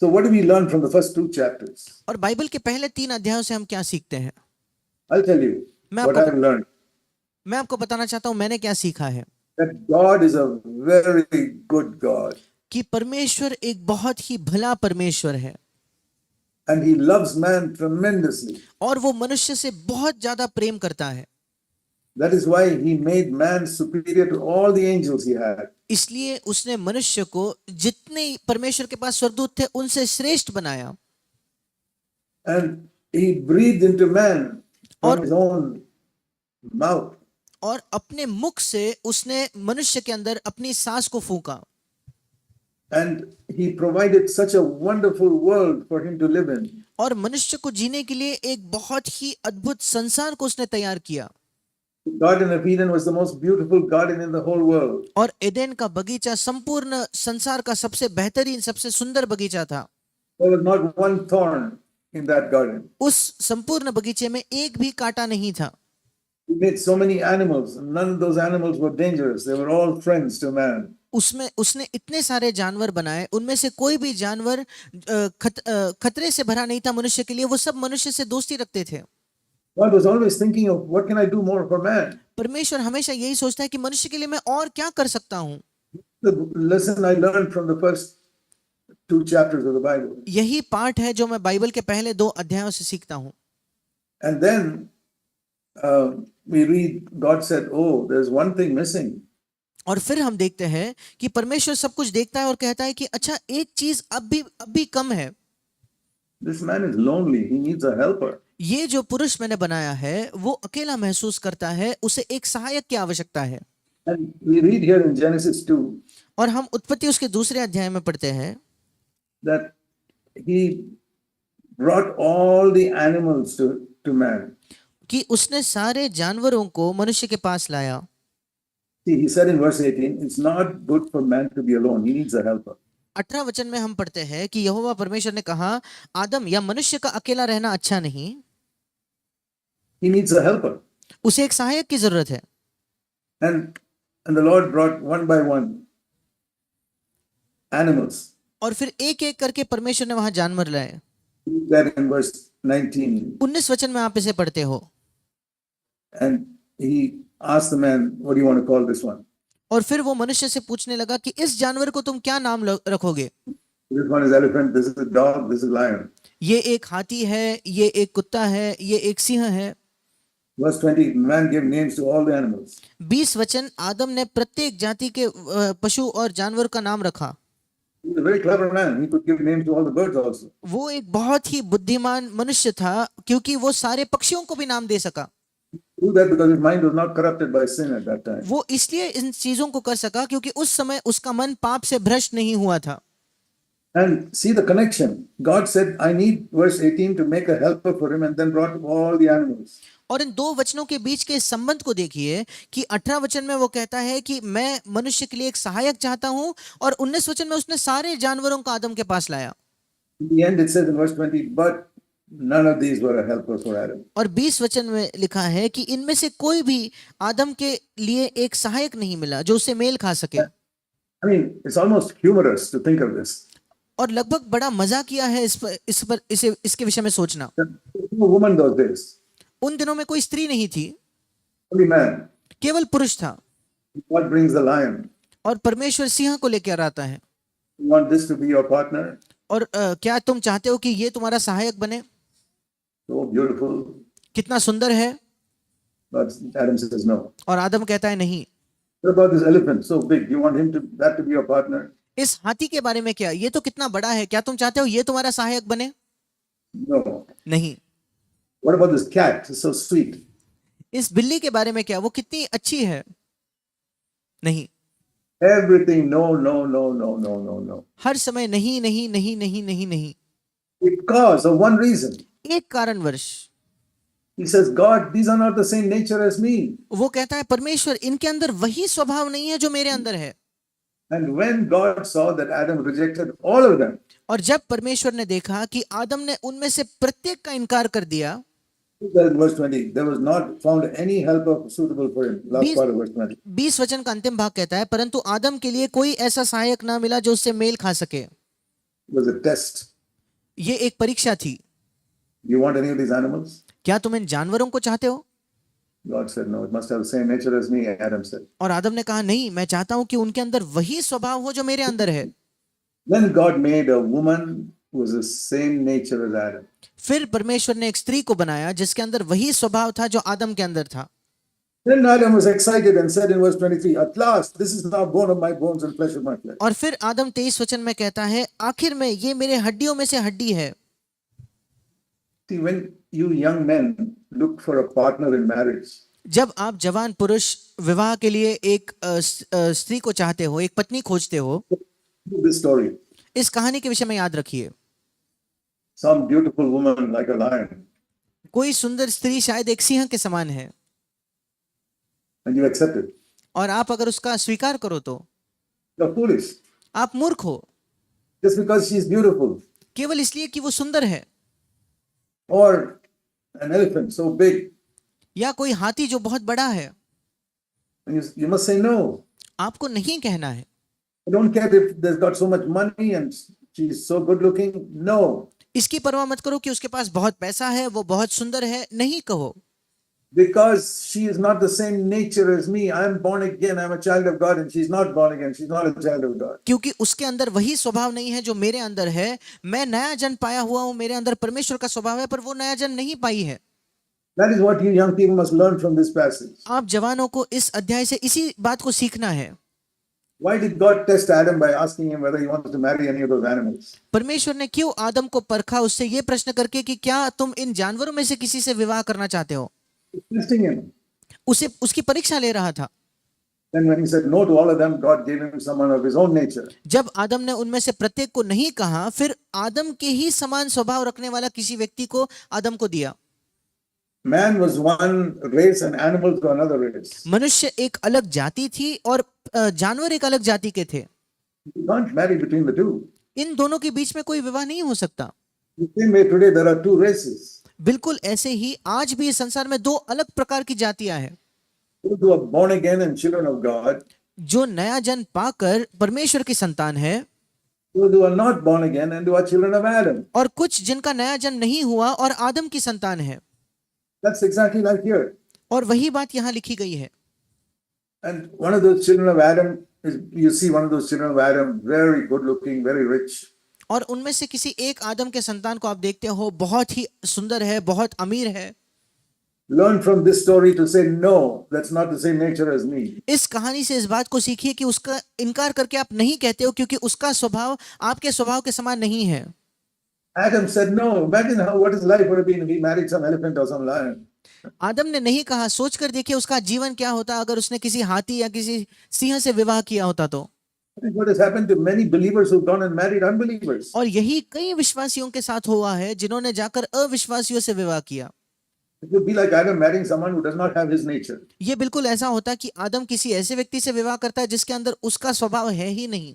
So what do we learn from the first 2 chapters? और बाइबल के पहले 3 अध्यायों से हम क्या सीखते हैं? I'll tell you what I've learned. मैं आपको बताना चाहता हूं मैंने क्या सीखा है। That God is a very good God. कि परमेश्वर एक बहुत ही भला परमेश्वर है। And he loves man tremendously. और वो मनुष्य से बहुत ज्यादा प्रेम करता है। That is why he made man superior to all the angels he had. इसलिए उसने मनुष्य को जितने परमेश्वर के पास स्वर्गदूत थे उनसे श्रेष्ठ बनाया And he breathed into man from और his own mouth. और अपने मुख से उसने मनुष्य के अंदर अपनी सांस को फूंका And he provided such a wonderful world for him to live in. और मनुष्य को जीने के लिए एक बहुत ही अद्भुत संसार को उसने तैयार किया The Garden of Eden was the most beautiful garden in the whole world. और एदेन का बगीचा संपूर्ण संसार का सबसे बेहतरीन सबसे सुंदर बगीचा था There was not one thorn in that garden. उस संपूर्ण बगीचे में एक भी कांटा नहीं था He made so many animals, and none of those animals were dangerous. They were all friends to man. उसमें उसने इतने सारे जानवर बनाए उनमें से कोई भी जानवर खतरे से भरा नहीं था मनुष्य के लिए वो सब मनुष्य से दोस्ती रखते थे God was always thinking of what can I do more for man. परमेश्वर हमेशा यही सोचता है कि मनुष्य के लिए मैं और क्या कर सकता हूँ The lesson I learned from the first 2 chapters of the Bible. यही पाठ है जो मैं बाइबल के पहले 2 अध्यायों से सीखता हूँ And then we read, God said, oh, there's one thing missing. और फिर हम देखते हैं कि परमेश्वर सब कुछ देखता है और कहता है कि अच्छा एक चीज अब भी कम है This man is lonely. He needs a helper. ये जो पुरुष मैंने बनाया है वो अकेला महसूस करता है उसे एक सहायक की आवश्यकता है And we read here in Genesis 2 और हम उत्पत्ति उसके दूसरे अध्याय में पढ़ते हैं that he brought all the animals to man. कि उसने सारे जानवरों को मनुष्य के पास लाया See, he said in verse 18, it's not good for man to be alone. He needs a helper. 18 वचन में हम पढ़ते हैं कि यहोवा परमेश्वर ने कहा आदम या मनुष्य का अकेला रहना अच्छा नहीं He needs a helper. उसे एक सहायक की जरूरत है And the Lord brought one by one animals. और फिर एक एक करके परमेश्वर ने वहां जानवर लाए Read that in verse 19. 19 वचन में आप इसे पढ़ते हो And he asked the man, what do you want to call this one? और फिर वो मनुष्य से पूछने लगा कि इस जानवर को तुम क्या नाम रखोगे This one is elephant, this is a dog, this is lion. ये एक हाथी है ये एक कुत्ता है ये एक सिंह है Verse 20, man gave names to all the animals. 20 वचन आदम ने प्रत्येक जाति के पशु और जानवर का नाम रखा He was a very clever man. He could give names to all the birds also. वो एक बहुत ही बुद्धिमान मनुष्य था क्योंकि वो सारे पक्षियों को भी नाम दे सका Do that because his mind was not corrupted by sin at that time. वो इसलिए इन चीजों को कर सका क्योंकि उस समय उसका मन पाप से भ्रष्ट नहीं हुआ था And see the connection. God said, I need, verse 18, to make a helper for him, and then brought all the animals. और इन 2 वचनों के बीच के संबंध को देखिए कि 18 वचन में वो कहता है कि मैं मनुष्य के लिए एक सहायक चाहता हूं और 19 वचन में उसने सारे जानवरों को आदम के पास लाया In the end, it says in verse 20, but none of these were a helper for Adam. और 20 वचन में लिखा है कि इनमें से कोई भी आदम के लिए एक सहायक नहीं मिला जो उसे मेल खा सके I mean, it's almost humorous to think of this. और लगभग बड़ा मजा किया है इसके विषय में सोचना There was no woman those days, उन दिनों में कोई स्त्री नहीं थी only man. केवल पुरुष था God brings the lion. और परमेश्वर सिंह को लेकर आता है You want this to be your partner? और क्या तुम चाहते हो कि ये तुम्हारा सहायक बने So beautiful. कितना सुंदर है But Adam says no. और आदम कहता है नहीं What about this elephant? So big. You want that to be your partner? इस हाथी के बारे में क्या ये तो कितना बड़ा है क्या तुम चाहते हो ये तुम्हारा सहायक बने No. नहीं What about this cat? It's so sweet. इस बिल्ली के बारे में क्या वो कितनी अच्छी है नहीं Everything, no, no, no, no, no, no, no. हर समय नहीं नहीं नहीं नहीं नहीं नहीं Because of one reason. एक कारणवश He says, God, these are not the same nature as me. वो कहता है परमेश्वर इनके अंदर वही स्वभाव नहीं है जो मेरे अंदर है And when God saw that Adam rejected all of them, और जब परमेश्वर ने देखा कि आदम ने उनमें से प्रत्येक का इनकार कर दिया in verse 20, there was not found any helper suitable for him. Last part of verse 20. 20 वचन का अंतिम भाग कहता है परंतु आदम के लिए कोई ऐसा सहायक ना मिला जो उससे मेल खा सके It was a test. ये एक परीक्षा थी You want any of these animals? क्या तुम इन जानवरों को चाहते हो God said, no, it must have the same nature as me, Adam said. और आदम ने कहा नहीं मैं चाहता हूं कि उनके अंदर वही स्वभाव हो जो मेरे अंदर है Then God made a woman who was the same nature as Adam. फिर परमेश्वर ने एक स्त्री को बनाया जिसके अंदर वही स्वभाव था जो आदम के अंदर था Then Adam was excited and said in verse 23, "At last, this is now bone of my bones and flesh of my flesh." और फिर आदम 23 वचन में कहता है, आखिर में ये मेरे हड्डियों में से हड्डी है। See, when you young men look for a partner in marriage, जब आप जवान पुरुष विवाह के लिए एक स्त्री को चाहते हो, एक पत्नी खोजते हो, do this story. इस कहानी के विषय में याद रखिए। Some beautiful woman like a lion, कोई सुंदर स्त्री शायद एक सिंह के समान है, and you accept it. और आप अगर उसका स्वीकार करो तो You're foolish. आप मूर्ख हो, Just because she's beautiful. केवल इसलिए कि वो सुंदर है। Or an elephant so big. या कोई हाथी जो बहुत बड़ा है, And you must say no. आपको नहीं कहना है। I don't care if there's got so much money and she's so good looking. No. इसकी परवाह मत करो कि उसके पास बहुत पैसा है, वो बहुत सुंदर है, नहीं कहो। Because she is not the same nature as me. I am born again. I'm a child of God and she's not born again. She's not a child of God. क्योंकि उसके अंदर वही स्वभाव नहीं है जो मेरे अंदर है। मैं नया जन्म पाया हुआ हूं, मेरे अंदर परमेश्वर का स्वभाव है, पर वो नया जन्म नहीं पाई है। That is what you young people must learn from this passage. आप जवानों को इस अध्याय से इसी बात को सीखना है। Why did God test Adam by asking him whether he wants to marry any of those animals? परमेश्वर ने क्यों आदम को परखा उससे ये प्रश्न करके कि क्या तुम इन जानवरों में से किसी से विवाह करना चाहते हो? He's testing him. उसे उसकी परीक्षा ले रहा था। Then when he said no to all of them, God gave him someone of his own nature. जब आदम ने उनमें से प्रत्येक को नहीं कहा, फिर आदम के ही समान स्वभाव रखने वाला किसी व्यक्ति को आदम को दिया। Man was one race and animals were another race. मनुष्य एक अलग जाति थी और जानवर एक अलग जाति के थे। You can't marry between the two. इन दोनों के बीच में कोई विवाह नहीं हो सकता। The same way today there are two races. बिल्कुल ऐसे ही आज भी इस संसार में दो अलग प्रकार की जातियां हैं। Those who are born again and children of God, जो नया जन्म पाकर परमेश्वर की संतान है, those who are not born again and who are children of Adam. और कुछ जिनका नया जन्म नहीं हुआ और आदम की संतान है। That's exactly like here. और वही बात यहाँ लिखी गई है। And one of those children of Adam is, you see one of those children of Adam, very good looking, very rich. और उनमें से किसी एक आदम के संतान को आप देखते हो, बहुत ही सुंदर है, बहुत अमीर है। Learn from this story to say no, that's not the same nature as me. इस कहानी से इस बात को सीखिए कि उसका इनकार करके आप नहीं कहते हो, क्योंकि उसका स्वभाव आपके स्वभाव के समान नहीं है। Adam said no. Imagine what his life would have been if he married some elephant or some lion. आदम ने नहीं कहा, सोचकर देखिए उसका जीवन क्या होता अगर उसने किसी हाथी या किसी सिंह से विवाह किया होता तो। What has happened to many believers who've gone and married unbelievers? और यही कई विश्वासियों के साथ हुआ है जिन्होंने जाकर अविश्वासियों से विवाह किया। It would be like Adam marrying someone who does not have his nature. ये बिल्कुल ऐसा होता कि आदम किसी ऐसे व्यक्ति से विवाह करता है जिसके अंदर उसका स्वभाव है ही नहीं।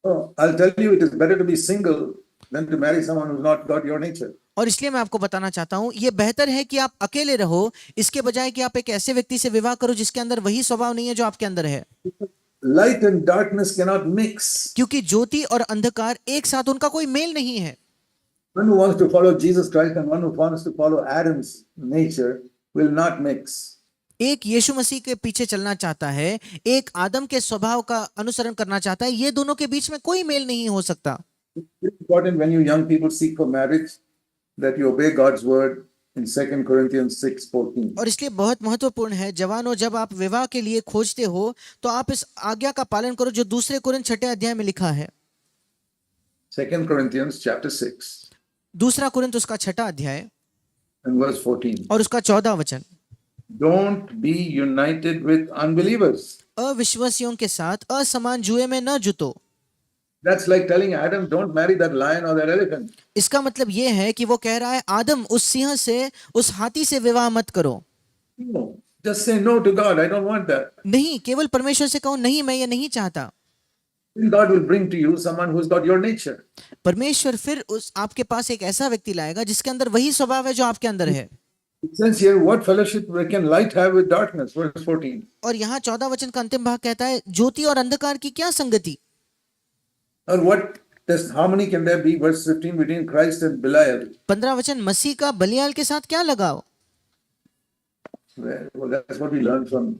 Oh, I'll tell you, it is better to be single than to marry someone who's not got your nature. और इसलिए मैं आपको बताना चाहता हूं, ये बेहतर है कि आप अकेले रहो, इसके बजाय कि आप एक ऐसे व्यक्ति से विवाह करो जिसके अंदर वही स्वभाव नहीं है जो आपके अंदर है। Light and darkness cannot mix. क्योंकि ज्योति और अंधकार एक साथ, उनका कोई मेल नहीं है। One who wants to follow Jesus Christ and one who wants to follow Adam's nature will not mix. एक यीशु मसीह के पीछे चलना चाहता है, एक आदम के स्वभाव का अनुसरण करना चाहता है, ये दोनों के बीच में कोई मेल नहीं हो सकता। It's important when you young people seek for marriage that you obey God's word in 2 Corinthians 6:14. और इसलिए बहुत महत्वपूर्ण है जवानों, जब आप विवाह के लिए खोजते हो तो आप इस आज्ञा का पालन करो जो दूसरे कुरिन्थ 6 अध्याय में लिखा है। 2 Corinthians chapter 6 दूसरा कुरिन्थ उसका 6 अध्याय and verse 14. और उसका 14 वचन। Don't be united with unbelievers. अविश्वासियों के साथ असमान जुए में न जुटो। That's like telling Adam, don't marry that lion or that elephant. इसका मतलब ये है कि वो कह रहा है, आदम उस सिंह से, उस हाथी से विवाह मत करो। No, just say no to God. I don't want that. नहीं, केवल परमेश्वर से कहो नहीं, मैं ये नहीं चाहता। Then God will bring to you someone who's got your nature. परमेश्वर फिर उस आपके पास एक ऐसा व्यक्ति लाएगा जिसके अंदर वही स्वभाव है जो आपके अंदर है। It says here, what fellowship can light have with darkness? Verse 14. और यहाँ 14 वचन का अंतिम भाग कहता है, ज्योति और अंधकार की क्या संगति? Or what harmony can there be? Verse 15, between Christ and Belial. 15 वचन, मसीह का बलियाल के साथ क्या लगाव? Well, that's what we learned from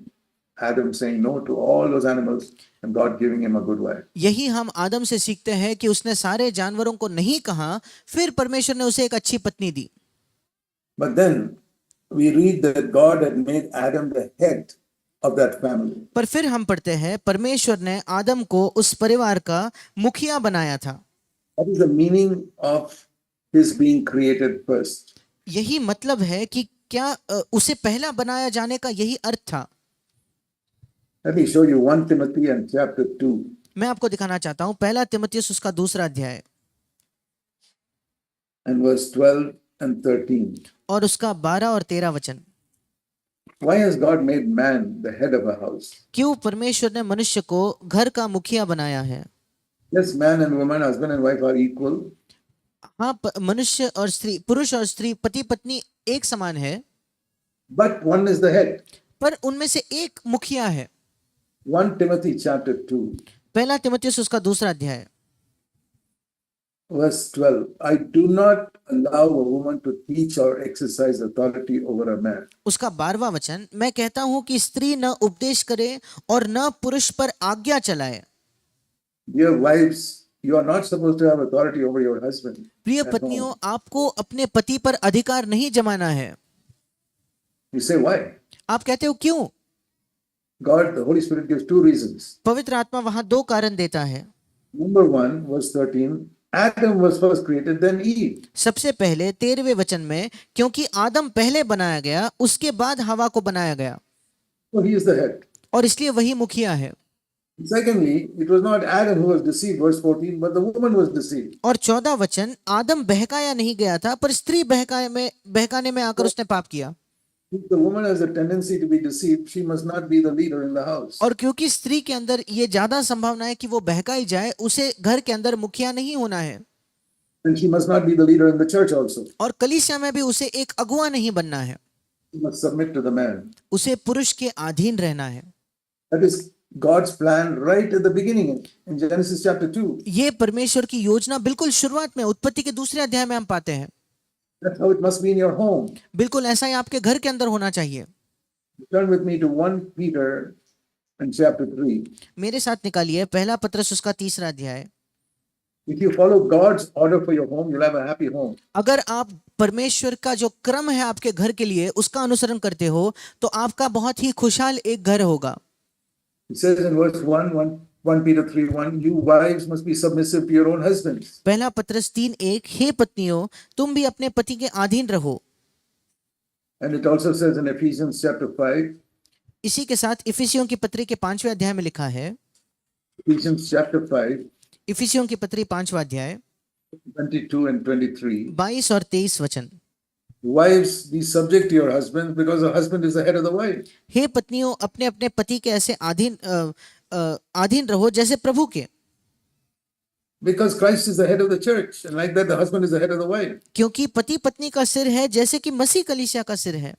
Adam saying no to all those animals and God giving him a good wife. यही हम आदम से सीखते हैं कि उसने सारे जानवरों को नहीं कहा, फिर परमेश्वर ने उसे एक अच्छी पत्नी दी। But then we read that God had made Adam the head of that family. पर फिर हम पढ़ते हैं परमेश्वर ने आदम को उस परिवार का मुखिया बनाया था। What is the meaning of his being created first? यही मतलब है कि क्या उसे पहला बनाया जाने का यही अर्थ था। Let me show you 1 Timothy and chapter 2. मैं आपको दिखाना चाहता हूं पहला तिमुथियुस उसका दूसरा अध्याय And verse 12 and 13. और उसका 12 और 13 वचन। Why has God made man the head of a house? क्यों परमेश्वर ने मनुष्य को घर का मुखिया बनाया है? Yes, man and woman, husband and wife are equal. हाँ, मनुष्य और स्त्री, पुरुष और स्त्री, पति पत्नी एक समान है, But one is the head. पर उनमें से एक मुखिया है। 1 Timothy chapter 2, पहला तिमुथियुस उसका दूसरा अध्याय verse 12. I do not allow a woman to teach or exercise authority over a man. उसका 12वां वचन, मैं कहता हूं कि स्त्री न उपदेश करे और न पुरुष पर आज्ञा चलाए। Dear wives, you are not supposed to have authority over your husband. प्रिय at पत्नियों, home. आपको अपने पति पर अधिकार नहीं जमाना है। You say why? आप कहते हो क्यों? God, the Holy Spirit gives two reasons. पवित्र आत्मा वहां दो कारण देता है। Number 1, verse 13, Adam was first created, then Eve. सबसे पहले 13वें वचन में, क्योंकि आदम पहले बनाया गया, उसके बाद हवा को बनाया गया, So he is the head. और इसलिए वही मुखिया है। Secondly, it was not Adam who was deceived, verse 14, but the woman was deceived. और 14 वचन, आदम बहकाया नहीं गया था, पर स्त्री बहकाने में आकर उसने पाप किया। If the woman has a tendency to be deceived, she must not be the leader in the house. और क्योंकि स्त्री के अंदर ये ज्यादा संभावना है कि वो बहकाई जाए, उसे घर के अंदर मुखिया नहीं होना है, And she must not be the leader in the church also. और कलीसिया में भी उसे एक अगुआ नहीं बनना है, She must submit to the man. उसे पुरुष के अधीन रहना है। That is God's plan right at the beginning in Genesis chapter 2. ये परमेश्वर की योजना बिल्कुल शुरुआत में, उत्पत्ति के दूसरे अध्याय में हम पाते हैं। That's how it must be in your home. बिल्कुल ऐसा ही आपके घर के अंदर होना चाहिए। Turn with me to 1 Peter and chapter 3. मेरे साथ निकालिए पहला पत्रस उसका तीसरा अध्याय। If you follow God's order for your home, you'll have a happy home. अगर आप परमेश्वर का जो क्रम है आपके घर के लिए उसका अनुसरण करते हो, तो आपका बहुत ही खुशहाल एक घर होगा। It says in verse 1 Peter 3:1, you wives must be submissive to your own husbands. पहला पत्रस 3:1, हे पत्नियों, तुम भी अपने पति के अधीन रहो। And it also says in Ephesians chapter 5, इसी के साथ इफिसियों की पत्री के 5वें अध्याय में लिखा है, Ephesians chapter 5, इफिसियों की पत्री 5वां अध्याय 22 and 23. 22 और 23 वचन। Wives, be subject to your husbands because the husband is the head of the wife. हे पत्नियों, अपने अपने पति के ऐसे अधीन रहो जैसे प्रभु के, Because Christ is the head of the church, and like that, the husband is the head of the wife. क्योंकि पति पत्नी का सिर है जैसे कि मसीह कलीसिया का सिर है।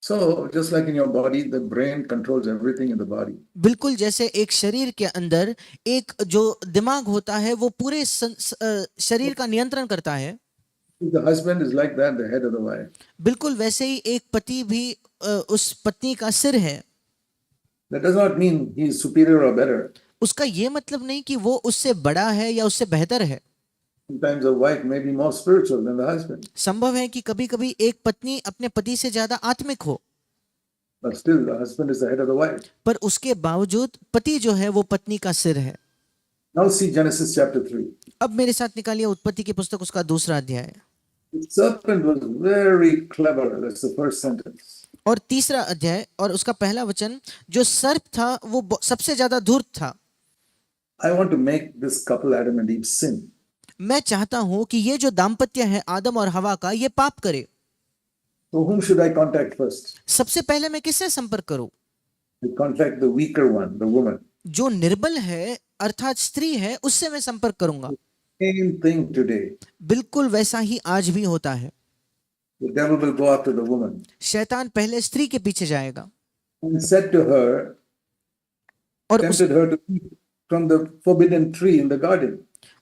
So, just like in your body, the brain controls everything in the body. बिल्कुल जैसे एक शरीर के अंदर एक जो दिमाग होता है वो पूरे शरीर का नियंत्रण करता है, The husband is like that, the head of the wife. बिल्कुल वैसे ही एक पति भी उस पत्नी का सिर है। That does not mean he is superior or better. उसका ये मतलब नहीं कि वो उससे बड़ा है या उससे बेहतर है। Sometimes a wife may be more spiritual than the husband, संभव है कि कभी-कभी एक पत्नी अपने पति से ज्यादा आत्मिक हो, but still the husband is the head of the wife. पर उसके बावजूद पति जो है वो पत्नी का सिर है। Now see Genesis chapter 3. अब मेरे साथ निकालिए उत्पत्ति की पुस्तक उसका दूसरा अध्याय The serpent was very clever. That's the first sentence. और तीसरा अध्याय और उसका पहला वचन, जो सर्प था वो सबसे ज्यादा धूर्त था। I want to make this couple Adam and Eve sin. मैं चाहता हूं कि ये जो दाम्पत्य है आदम और हवा का, ये पाप करे। So whom should I contact first? सबसे पहले मैं किससे संपर्क करूं? I contact the weaker one, the woman. जो निर्बल है अर्थात स्त्री है, उससे मैं संपर्क करूंगा। Same thing today. बिल्कुल वैसा ही आज भी होता है। The devil will go after the woman शैतान पहले स्त्री के पीछे जाएगा and said to her, और tempted her to eat from the forbidden tree in the garden.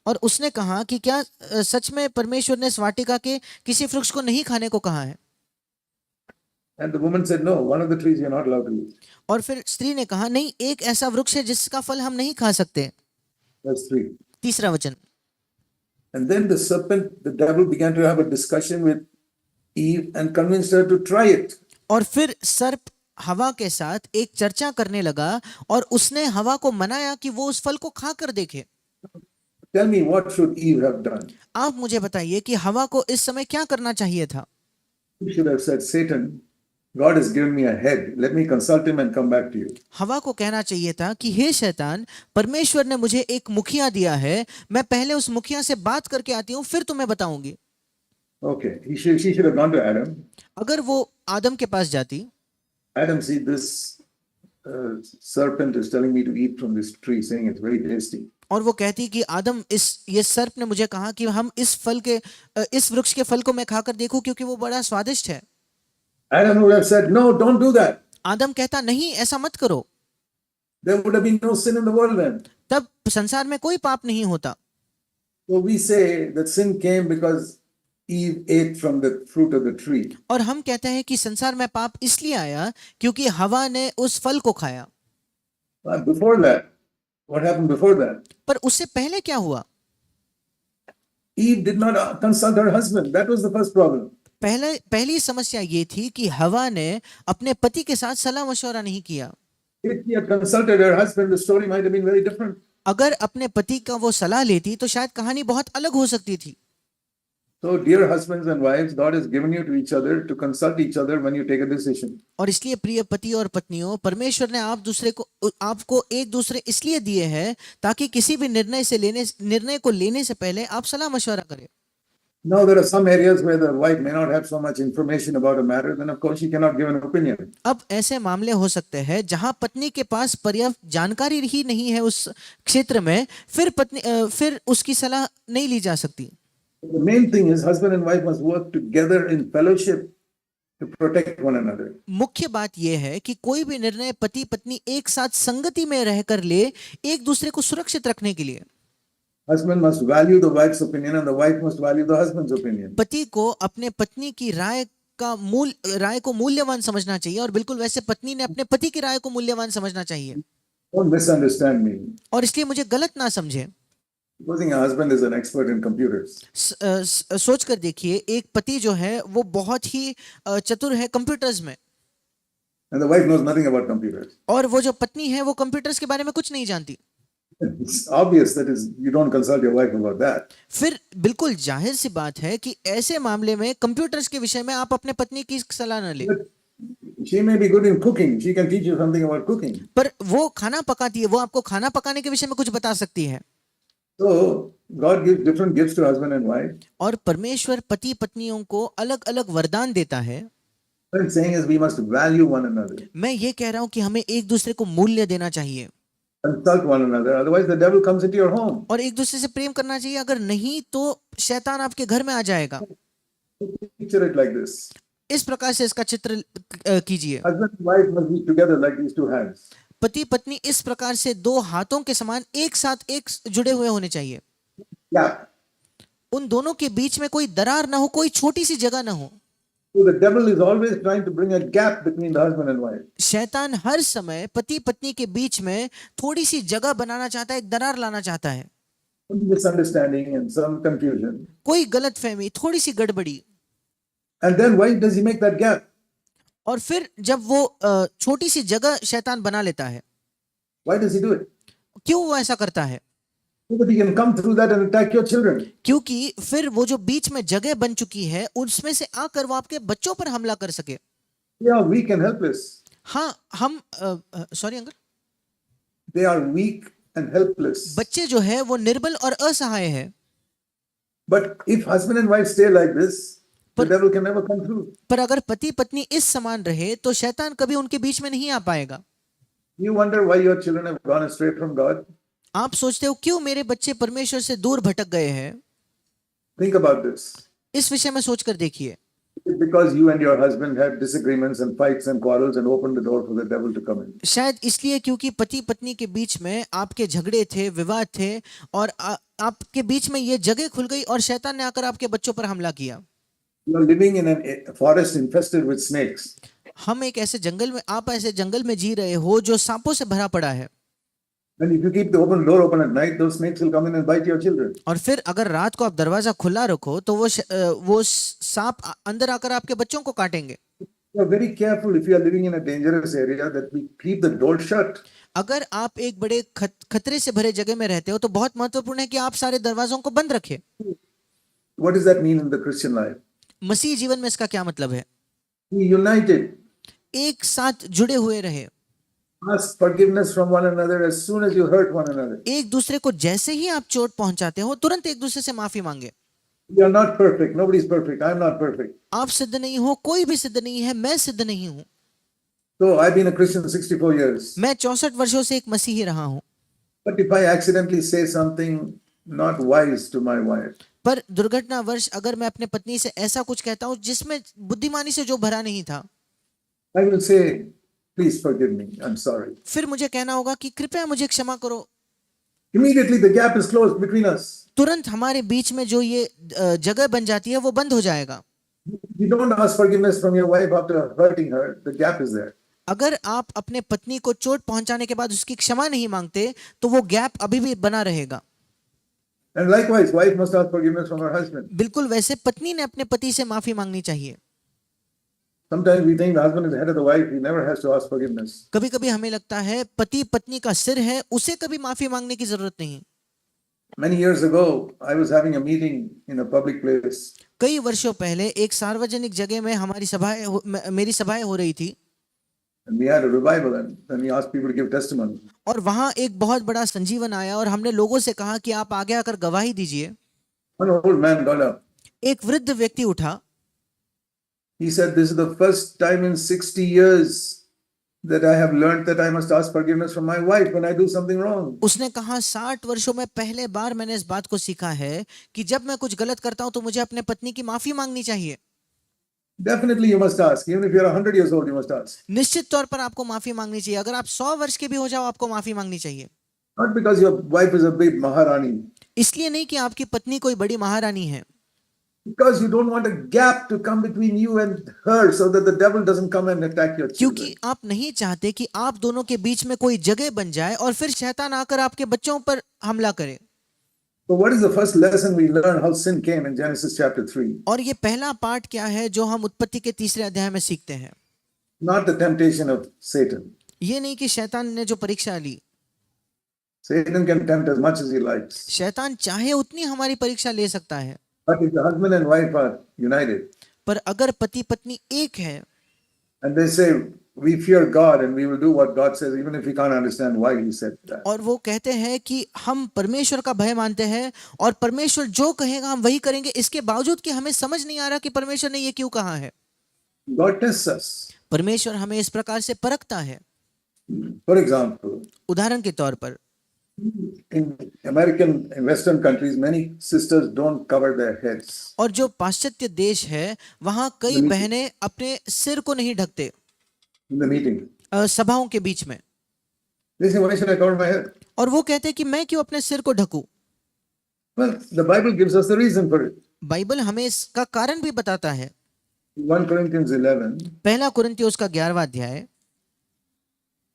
और उसने कहा कि क्या सच में परमेश्वर ने इस वाटिका के किसी वृक्ष को नहीं खाने को कहा है? And the woman said, no, one of the trees you're not allowed to eat. और फिर स्त्री ने कहा, नहीं, एक ऐसा वृक्ष है जिसका फल हम नहीं खा सकते। Verse 3. तीसरा वचन। And then the serpent, the devil began to have a discussion with Eve and convinced her to try it. और फिर सर्प हवा के साथ एक चर्चा करने लगा और उसने हवा को मनाया कि वो उस फल को खाकर देखे। Tell me, what should Eve have done? आप मुझे बताइए कि हवा को इस समय क्या करना चाहिए था? She should have said, Satan, God has given me a head. Let me consult him and come back to you. हवा को कहना चाहिए था कि हे शैतान, परमेश्वर ने मुझे एक मुखिया दिया है, मैं पहले उस मुखिया से बात करके आती हूँ, फिर तुम्हें बताऊंगी। Okay, she should have gone to Adam. अगर वो आदम के पास जाती, Adam, see, this serpent is telling me to eat from this tree, saying it's very tasty. और वो कहती कि आदम, ये सर्प ने मुझे कहा कि हम इस वृक्ष के फल को मैं खाकर देखूं क्योंकि वो बड़ा स्वादिष्ट है। Adam would have said, no, don't do that. आदम कहता नहीं, ऐसा मत करो। There would have been no sin in the world then. तब संसार में कोई पाप नहीं होता। So we say that sin came because Eve ate from the fruit of the tree. और हम कहते हैं कि संसार में पाप इसलिए आया क्योंकि हवा ने उस फल को खाया। But before that, what happened before that? पर उससे पहले क्या हुआ? Eve did not consult her husband. That was the first problem. पहली समस्या ये थी कि हवा ने अपने पति के साथ सलाह मशवरा नहीं किया। If she had consulted her husband, the story might have been very different. अगर अपने पति का वो सलाह लेती तो शायद कहानी बहुत अलग हो सकती थी। So, dear husbands and wives, God has given you to each other to consult each other when you take a decision. और इसलिए प्रिय पति और पत्नियों, परमेश्वर ने आपको एक दूसरे इसलिए दिए हैं ताकि किसी भी निर्णय को लेने से पहले आप सलाह मशवरा करें। Now, there are some areas where the wife may not have so much information about a matter, then of course she cannot give an opinion. अब ऐसे मामले हो सकते हैं जहां पत्नी के पास पर्याप्त जानकारी ही नहीं है उस क्षेत्र में, फिर उसकी सलाह नहीं ली जा सकती। The main thing is husband and wife must work together in fellowship to protect one another. मुख्य बात यह है कि कोई भी निर्णय पति पत्नी एक साथ संगति में रहकर ले, एक दूसरे को सुरक्षित रखने के लिए। Husband must value the wife's opinion and the wife must value the husband's opinion. पति को अपने पत्नी की राय को मूल्यवान समझना चाहिए और बिल्कुल वैसे पत्नी ने अपने पति की राय को मूल्यवान समझना चाहिए। Don't misunderstand me. और इसलिए मुझे गलत ना समझे। Supposing a husband is an expert in computers. सोच कर देखिए, एक पति जो है वो बहुत ही चतुर है कंप्यूटर्स में, And the wife knows nothing about computers. और वो जो पत्नी है वो कंप्यूटर्स के बारे में कुछ नहीं जानती। It's obvious that is you don't consult your wife about that. फिर बिल्कुल जाहिर सी बात है कि ऐसे मामले में कंप्यूटर्स के विषय में आप अपने पत्नी की सलाह न ले। But she may be good in cooking. She can teach you something about cooking. पर वो खाना पकाती है, वो आपको खाना पकाने के विषय में कुछ बता सकती है। So God gives different gifts to husband and wife. और परमेश्वर पति पत्नियों को अलग अलग वरदान देता है। What I'm saying is we must value one another. मैं ये कह रहा हूं कि हमें एक दूसरे को मूल्य देना चाहिए। Consult one another. Otherwise the devil comes into your home. और एक दूसरे से प्रेम करना चाहिए, अगर नहीं तो शैतान आपके घर में आ जाएगा। Picture it like this. इस प्रकार से इसका चित्र कीजिए। Husband and wife must be together like these two hands. पति पत्नी इस प्रकार से दो हाथों के समान एक साथ एक जुड़े हुए होने चाहिए। Yeah. उन दोनों के बीच में कोई दरार ना हो, कोई छोटी सी जगह ना हो। So the devil is always trying to bring a gap between the husband and wife. शैतान हर समय पति पत्नी के बीच में थोड़ी सी जगह बनाना चाहता है, एक दरार लाना चाहता है। Some misunderstanding and some confusion. कोई गलतफहमी, थोड़ी सी गड़बड़ी। And then why does he make that gap? और फिर जब वो छोटी सी जगह शैतान बना लेता है, Why does he do it? क्यों वो ऐसा करता है? So that he can come through that and attack your children. क्योंकि फिर वो जो बीच में जगह बन चुकी है उसमें से आकर वो आपके बच्चों पर हमला कर सके। They are weak and helpless. हाँ, हम sorry uncle, They are weak and helpless. बच्चे जो है वो निर्बल और असहाय है। But if husband and wife stay like this, the devil can never come through. पर अगर पति पत्नी इस समान रहे तो शैतान कभी उनके बीच में नहीं आ पाएगा। You wonder why your children have gone astray from God? आप सोचते हो क्यों मेरे बच्चे परमेश्वर से दूर भटक गए हैं? Think about this. इस विषय में सोचकर देखिए। Because you and your husband had disagreements and fights and quarrels and opened the door for the devil to come in. शायद इसलिए क्योंकि पति पत्नी के बीच में आपके झगड़े थे, विवाद थे, और आपके बीच में ये जगह खुल गई और शैतान ने आकर आपके बच्चों पर हमला किया। You are living in a forest infested with snakes. आप ऐसे जंगल में जी रहे हो जो सांपों से भरा पड़ा है। And if you keep the door open at night, those snakes will come in and bite your children. और फिर अगर रात को आप दरवाजा खुला रखो तो वो सांप अंदर आकर आपके बच्चों को काटेंगे। We are very careful if you are living in a dangerous area that we keep the door shut. अगर आप एक बड़े खतरे से भरे जगह में रहते हो तो बहुत महत्वपूर्ण है कि आप सारे दरवाजों को बंद रखें। What does that mean in the Christian life? मसीह जीवन में इसका क्या मतलब है? Be united. एक साथ जुड़े हुए रहे, Ask forgiveness from one another as soon as you hurt one another. एक दूसरे को जैसे ही आप चोट पहुंचाते हो तुरंत एक दूसरे से माफी मांगे। We are not perfect. Nobody is perfect. I am not perfect. आप सिद्ध नहीं हो, कोई भी सिद्ध नहीं है, मैं सिद्ध नहीं हूं। So I've been a Christian 64 years. मैं 64 वर्षों से एक मसीही रहा हूं, But if I accidentally say something not wise to my wife, पर दुर्घटनावश अगर मैं अपने पत्नी से ऐसा कुछ कहता हूं जिसमें बुद्धिमानी से जो भरा नहीं था, I will say, please forgive me. I'm sorry. फिर मुझे कहना होगा कि कृपया मुझे क्षमा करो। Immediately the gap is closed between us. तुरंत हमारे बीच में जो ये जगह बन जाती है वो बंद हो जाएगा। You don't ask forgiveness from your wife after hurting her. The gap is there. अगर आप अपने पत्नी को चोट पहुंचाने के बाद उसकी क्षमा नहीं मांगते तो वो गैप अभी भी बना रहेगा। And likewise, wife must ask forgiveness from her husband. बिल्कुल वैसे पत्नी ने अपने पति से माफी मांगनी चाहिए। Sometimes we think the husband is the head of the wife. He never has to ask forgiveness. कभी कभी हमें लगता है पति पत्नी का सिर है, उसे कभी माफी मांगने की जरूरत नहीं। Many years ago, I was having a meeting in a public place. कई वर्षों पहले एक सार्वजनिक जगह में मेरी सभाएं हो रही थी And we had a revival, and then we asked people to give testimony. और वहां एक बहुत बड़ा संजीवन आया और हमने लोगों से कहा कि आप आगे आकर गवाही दीजिए। One old man got up. एक वृद्ध व्यक्ति उठा, He said, "This is the first time in 60 years that I have learned that I must ask forgiveness from my wife when I do something wrong." उसने कहा 60 वर्षों में पहले बार मैंने इस बात को सीखा है कि जब मैं कुछ गलत करता हूं तो मुझे अपने पत्नी की माफी मांगनी चाहिए। Definitely you must ask. Even if you are 100 years old, you must ask. निश्चित तौर पर आपको माफी मांगनी चाहिए। अगर आप 100 वर्ष के भी हो जाओ आपको माफी मांगनी चाहिए। Not because your wife is a big Maharani. इसलिए नहीं कि आपकी पत्नी कोई बड़ी महारानी है, Because you don't want a gap to come between you and her so that the devil doesn't come and attack your क्योंकि children. आप नहीं चाहते कि आप दोनों के बीच में कोई जगह बन जाए और फिर शैतान आकर आपके बच्चों पर हमला करे। So what is the first lesson we learn how sin came in Genesis chapter 3? और ये पहला पाठ क्या है जो हम उत्पत्ति के 3 अध्याय में सीखते हैं? Not the temptation of Satan. ये नहीं कि शैतान ने जो परीक्षा ली, Satan can tempt as much as he likes. शैतान चाहे उतनी हमारी परीक्षा ले सकता है, But if the husband and wife are united पर अगर पति पत्नी एक है and they say, we fear God and we will do what God says, even if we can't understand why he said that. और वो कहते हैं कि हम परमेश्वर का भय मानते हैं और परमेश्वर जो कहेगा हम वही करेंगे, इसके बावजूद कि हमें समझ नहीं आ रहा कि परमेश्वर ने ये क्यों कहा है। God tests us. परमेश्वर हमें इस प्रकार से परखता है। For example, उदाहरण के तौर पर in American and Western countries, many sisters don't cover their heads. और जो पाश्चात्य देश है वहां कई बहनें अपने सिर को नहीं ढकते In the meeting, सभाओं के बीच में, they say, why should I cover my head? और वो कहते हैं कि मैं क्यों अपने सिर को ढकूं। Well, the Bible gives us the reason for it. Bible हमें इसका कारण भी बताता है। 1 Corinthians 11, पहला कुरिन्थियों का 11वां अध्याय,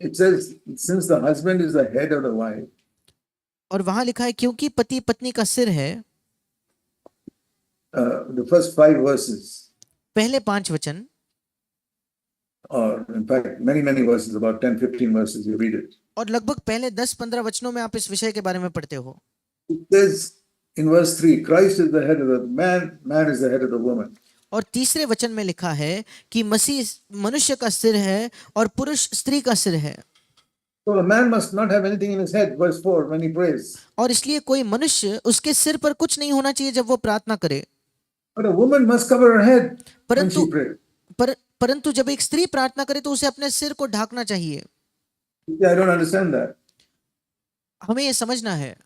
it says, since the husband is the head of the wife, और वहां लिखा है क्योंकि पति पत्नी का सिर है। the first 5 verses, पहले 5 वचन, or in fact, many verses, about 10-15 verses, you read it. और लगभग पहले 10-15 वचनों में आप इस विषय के बारे में पढ़ते हो। It says in verse 3, Christ is the head of the man, man is the head of the woman. और तीसरे वचन में लिखा है कि मसीह मनुष्य का सिर है और पुरुष स्त्री का सिर है। So a man must not have anything in his head, verse 4, when he prays. और इसलिए कोई मनुष्य उसके सिर पर कुछ नहीं होना चाहिए जब वो प्रार्थना करे। But a woman must cover her head when she परंतु prays. परंतु जब एक स्त्री प्रार्थना करे तो उसे अपने सिर को ढाकना चाहिए। Yeah, I don't understand that. हमें ये समझना है।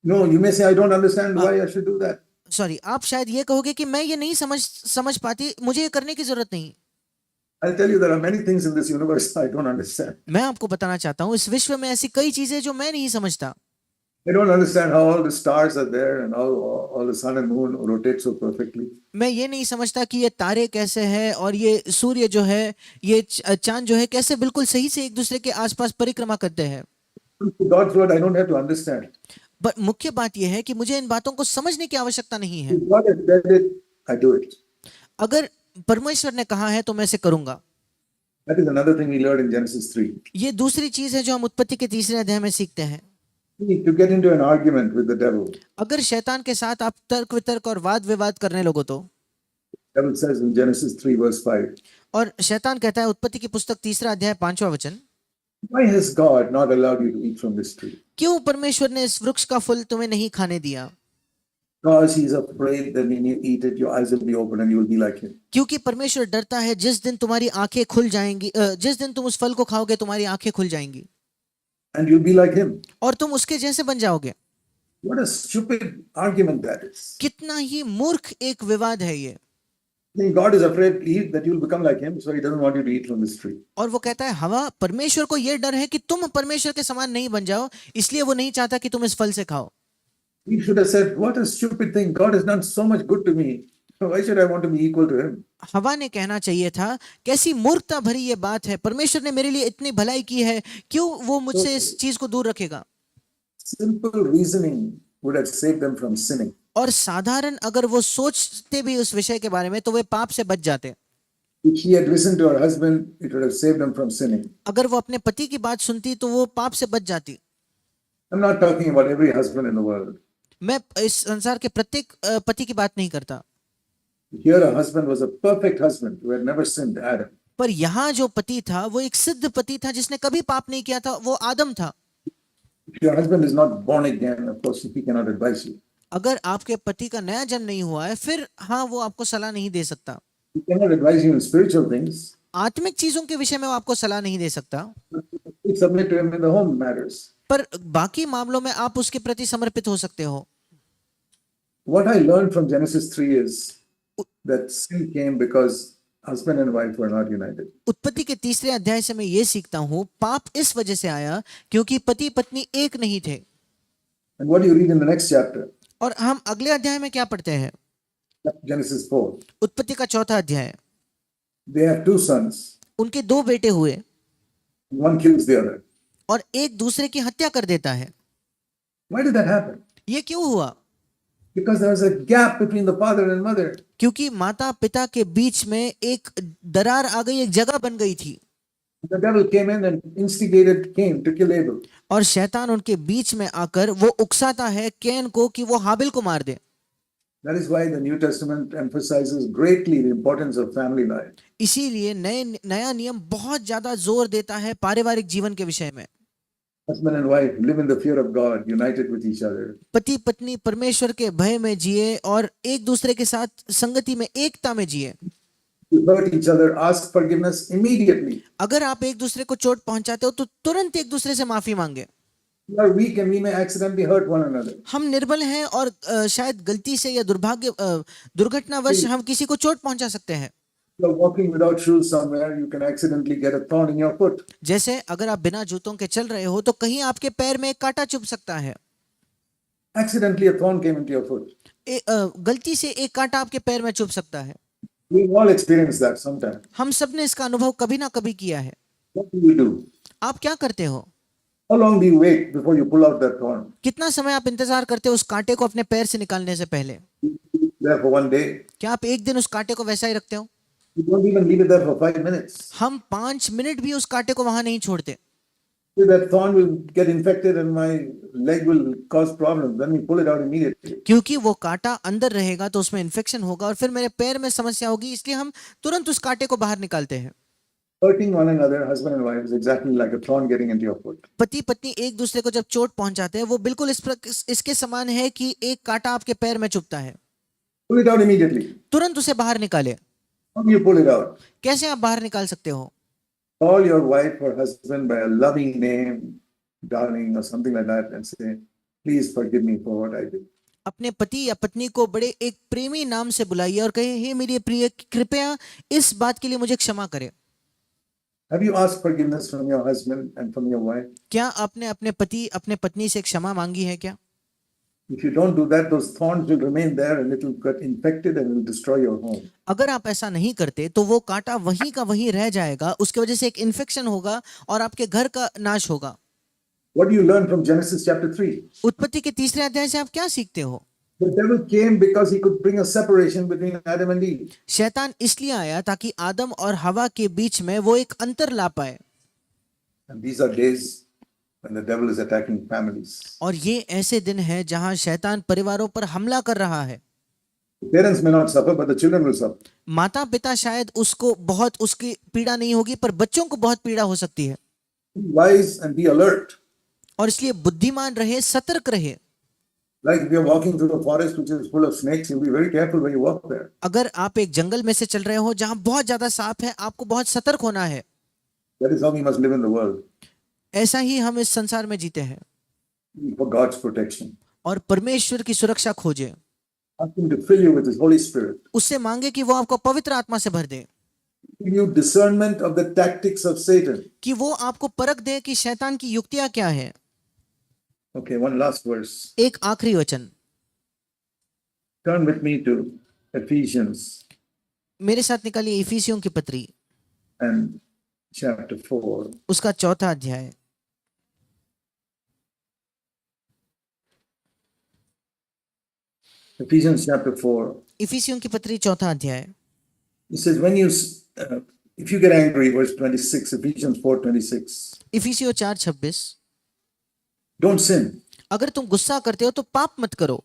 No, you may say, I don't understand why I should do that. Sorry, आप शायद ये कहोगे कि मैं ये नहीं समझ पाती, मुझे ये करने की जरूरत नहीं। I'll tell you there are many things in this universe I don't understand. मैं आपको बताना चाहता हूँ इस विश्व में ऐसी कई चीजें जो मैं नहीं समझता। I don't understand how all the stars are there and how all the sun and moon rotate so perfectly. मैं ये नहीं समझता कि ये तारे कैसे हैं और ये सूर्य जो है, ये चांद जो है कैसे बिल्कुल सही से एक दूसरे के आसपास परिक्रमा करते हैं। God's word I don't have to understand. But मुख्य बात यह है कि मुझे इन बातों को समझने की आवश्यकता नहीं है। If God has said it, I do it. अगर परमेश्वर ने कहा है तो मैं इसे करूंगा। That is another thing we learned in Genesis 3. ये दूसरी चीज है जो हम उत्पत्ति के तीसरे अध्याय में सीखते हैं। See, to get into an argument with the devil, अगर शैतान के साथ आप तर्क वितर्क और वाद विवाद करने लगो तो, devil says in Genesis 3 verse 5, और शैतान कहता है उत्पत्ति की पुस्तक तीसरा अध्याय 5वां वचन, why has God not allowed you to eat from this tree? क्यों परमेश्वर ने इस वृक्ष का फल तुम्हें नहीं खाने दिया? Because he's afraid that when you eat it, your eyes will be open and you will be like him. क्योंकि परमेश्वर डरता है जिस दिन तुम्हारी आंखें खुल जाएंगी, जिस दिन तुम उस फल को खाओगे तुम्हारी आंखें खुल जाएंगी And you'll be like him. और तुम उसके जैसे बन जाओगे। What a stupid argument that is. कितना ही मूर्ख एक विवाद है ये। Then God is afraid that you'll become like him, so he doesn't want you to eat from this tree. और वो कहता है हवा परमेश्वर को ये डर है कि तुम परमेश्वर के समान नहीं बन जाओ, इसलिए वो नहीं चाहता कि तुम इस फल से खाओ। He should have said, what a stupid thing. God has done so much good to me. Why should I want to be equal to him? हवा ने कहना चाहिए था कैसी मूर्खता भरी ये बात है, परमेश्वर ने मेरे लिए इतनी भलाई की है, क्यों वो मुझसे इस चीज को दूर रखेगा। Simple reasoning would have saved them from sinning. और साधारण अगर वो सोचते भी उस विषय के बारे में तो वे पाप से बच जाते। If she had listened to her husband, it would have saved them from sinning. अगर वो अपने पति की बात सुनती तो वो पाप से बच जाती। I'm not talking about every husband in the world. मैं इस संसार के प्रत्येक पति की बात नहीं करता, Here a husband was a perfect husband who had never sinned, Adam. पर यहाँ जो पति था वो एक सिद्ध पति था जिसने कभी पाप नहीं किया था, वो आदम था। If your husband is not born again, of course, he cannot advise you. अगर आपके पति का नया जन्म नहीं हुआ है फिर हाँ वो आपको सलाह नहीं दे सकता। He cannot advise you in spiritual things. आत्मिक चीजों के विषय में वो आपको सलाह नहीं दे सकता, You submit to him in the home matters. पर बाकी मामलों में आप उसके प्रति समर्पित हो सकते हो। What I learned from Genesis 3 is that sin came because husband and wife were not united. उत्पत्ति के तीसरे अध्याय से मैं ये सीखता हूँ पाप इस वजह से आया क्योंकि पति पत्नी एक नहीं थे। And what do you read in the next chapter? और हम अगले अध्याय में क्या पढ़ते हैं? Genesis 4. उत्पत्ति का चौथा अध्याय। They have two sons. उनके दो बेटे हुए One kills the other. और एक दूसरे की हत्या कर देता है। Why did that happen? ये क्यों हुआ? Because there was a gap between the father and mother. क्योंकि माता पिता के बीच में एक दरार आ गई, एक जगह बन गई थी। The devil came in and instigated Cain to kill Abel. और शैतान उनके बीच में आकर वो उकसाता है कैन को कि वो हाबिल को मार दे। That is why the New Testament emphasizes greatly the importance of family life. इसीलिए नया नियम बहुत ज्यादा जोर देता है पारिवारिक जीवन के विषय में। Husband and wife live in the fear of God, united with each other. पति पत्नी परमेश्वर के भय में जिए और एक दूसरे के साथ संगति में, एकता में जिए। You hurt each other, ask forgiveness immediately. अगर आप एक दूसरे को चोट पहुंचाते हो तो तुरंत एक दूसरे से माफी मांगे। We are weak and we may accidentally hurt one another. हम निर्बल हैं और शायद गलती से या दुर्घटनावश हम किसी को चोट पहुंचा सकते हैं। You are walking without shoes somewhere, you can accidentally get a thorn in your foot. जैसे अगर आप बिना जूतों के चल रहे हो तो कहीं आपके पैर में एक कांटा चुभ सकता है। Accidentally a thorn came into your foot. गलती से एक कांटा आपके पैर में चुभ सकता है। We've all experienced that sometime. हम सब ने इसका अनुभव कभी ना कभी किया है। What do you do? आप क्या करते हो? How long do you wait before you pull out that thorn? कितना समय आप इंतजार करते हो उस कांटे को अपने पैर से निकालने से पहले? There for one day. क्या आप एक दिन उस कांटे को वैसा ही रखते हो? You don't even leave it there for 5 minutes. हम 5 मिनट भी उस कांटे को वहां नहीं छोड़ते। That thorn will get infected and my leg will cause problems. Then we pull it out immediately. क्योंकि वो कांटा अंदर रहेगा तो उसमें इन्फेक्शन होगा और फिर मेरे पैर में समस्या होगी, इसलिए हम तुरंत उस कांटे को बाहर निकालते हैं। Hurting one another, husband and wife, is exactly like a thorn getting into your foot. पति पत्नी एक दूसरे को जब चोट पहुंचाते हैं वो बिल्कुल इसके समान है कि एक कांटा आपके पैर में चुभता है। Pull it out immediately. तुरंत उसे बाहर निकाले। How do you pull it out? कैसे आप बाहर निकाल सकते हो? Call your wife or husband by a loving name, darling, or something like that, and say, please forgive me for what I did. अपने पति या पत्नी को बड़े एक प्रेमी नाम से बुलाइए और कहिए, हे मेरे प्रिय, कृपया इस बात के लिए मुझे क्षमा करें। Have you asked forgiveness from your husband and from your wife? क्या आपने अपने पति अपने पत्नी से क्षमा मांगी है क्या? If you don't do that, those thorns will remain there and it will get infected and will destroy your home. अगर आप ऐसा नहीं करते तो वो कांटा वहीं का वहीं रह जाएगा, उसके वजह से एक इन्फेक्शन होगा और आपके घर का नाश होगा। What do you learn from Genesis chapter 3? उत्पत्ति के तीसरे अध्याय से आप क्या सीखते हो? The devil came because he could bring a separation between Adam and Eve. शैतान इसलिए आया ताकि आदम और हवा के बीच में वो एक अंतर ला पाए। And these are days when the devil is attacking families. और ये ऐसे दिन हैं जहां शैतान परिवारों पर हमला कर रहा है। The parents may not suffer, but the children will suffer. माता पिता शायद उसको बहुत उसकी पीड़ा नहीं होगी, पर बच्चों को बहुत पीड़ा हो सकती है। Be wise and be alert. और इसलिए बुद्धिमान रहे, सतर्क रहे। Like if you're walking through a forest which is full of snakes, you'll be very careful when you walk there. अगर आप एक जंगल में से चल रहे हो जहां बहुत ज्यादा सांप है, आपको बहुत सतर्क होना है। That is how we must live in the world, ऐसा ही हम इस संसार में जीते हैं। for God's protection. और परमेश्वर की सुरक्षा खोजे, Ask Him to fill you with His Holy Spirit. उससे मांगे कि वो आपको पवित्र आत्मा से भर दे, Give you discernment of the tactics of Satan. कि वो आपको परख दे कि शैतान की युक्तियां क्या है। Okay, one last verse. एक आखिरी वचन, Turn with me to Ephesians मेरे साथ निकालिए इफिसियों की पत्री and chapter 4. उसका 4था अध्याय। Ephesians chapter 4. इफिसियों की पत्री 4था अध्याय। It says, if you get angry, verse 26, Ephesians 4:26, इफिसियों 4:26, don't sin. अगर तुम गुस्सा करते हो तो पाप मत करो,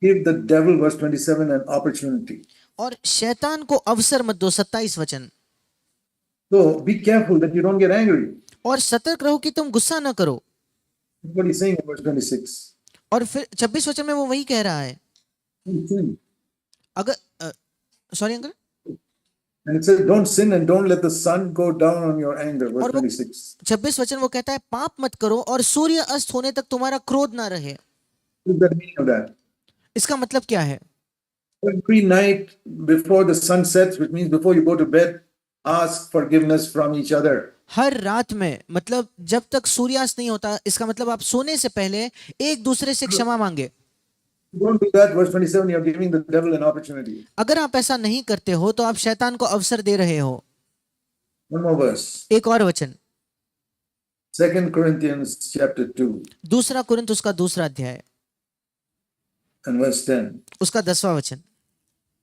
Give the devil, verse 27, an opportunity. और शैतान को अवसर मत दो, 27 वचन। So be careful that you don't get angry. और सतर्क रहो कि तुम गुस्सा न करो। That's what he's saying in verse 26. और फिर 26 वचन में वो वही कह रहा है। Don't sin. अगर sorry uncle, And it says, don't sin and don't let the sun go down on your anger, verse और वो 26. 26 वचन वो कहता है पाप मत करो और सूर्य अस्त होने तक तुम्हारा क्रोध ना रहे। What is the meaning of that? इसका मतलब क्या है? Every night before the sun sets, which means before you go to bed, ask forgiveness from each other. हर रात में, मतलब जब तक सूर्यास्त नहीं होता, इसका मतलब आप सोने से पहले एक दूसरे से क्षमा मांगे। Don't do that, verse 27, you're giving the devil an opportunity. अगर आप ऐसा नहीं करते हो तो आप शैतान को अवसर दे रहे हो। One more verse. एक और वचन, 2 Corinthians chapter 2 दूसरा कुरिन्थ उसका 2रा अध्याय and verse 10. उसका 10वां वचन।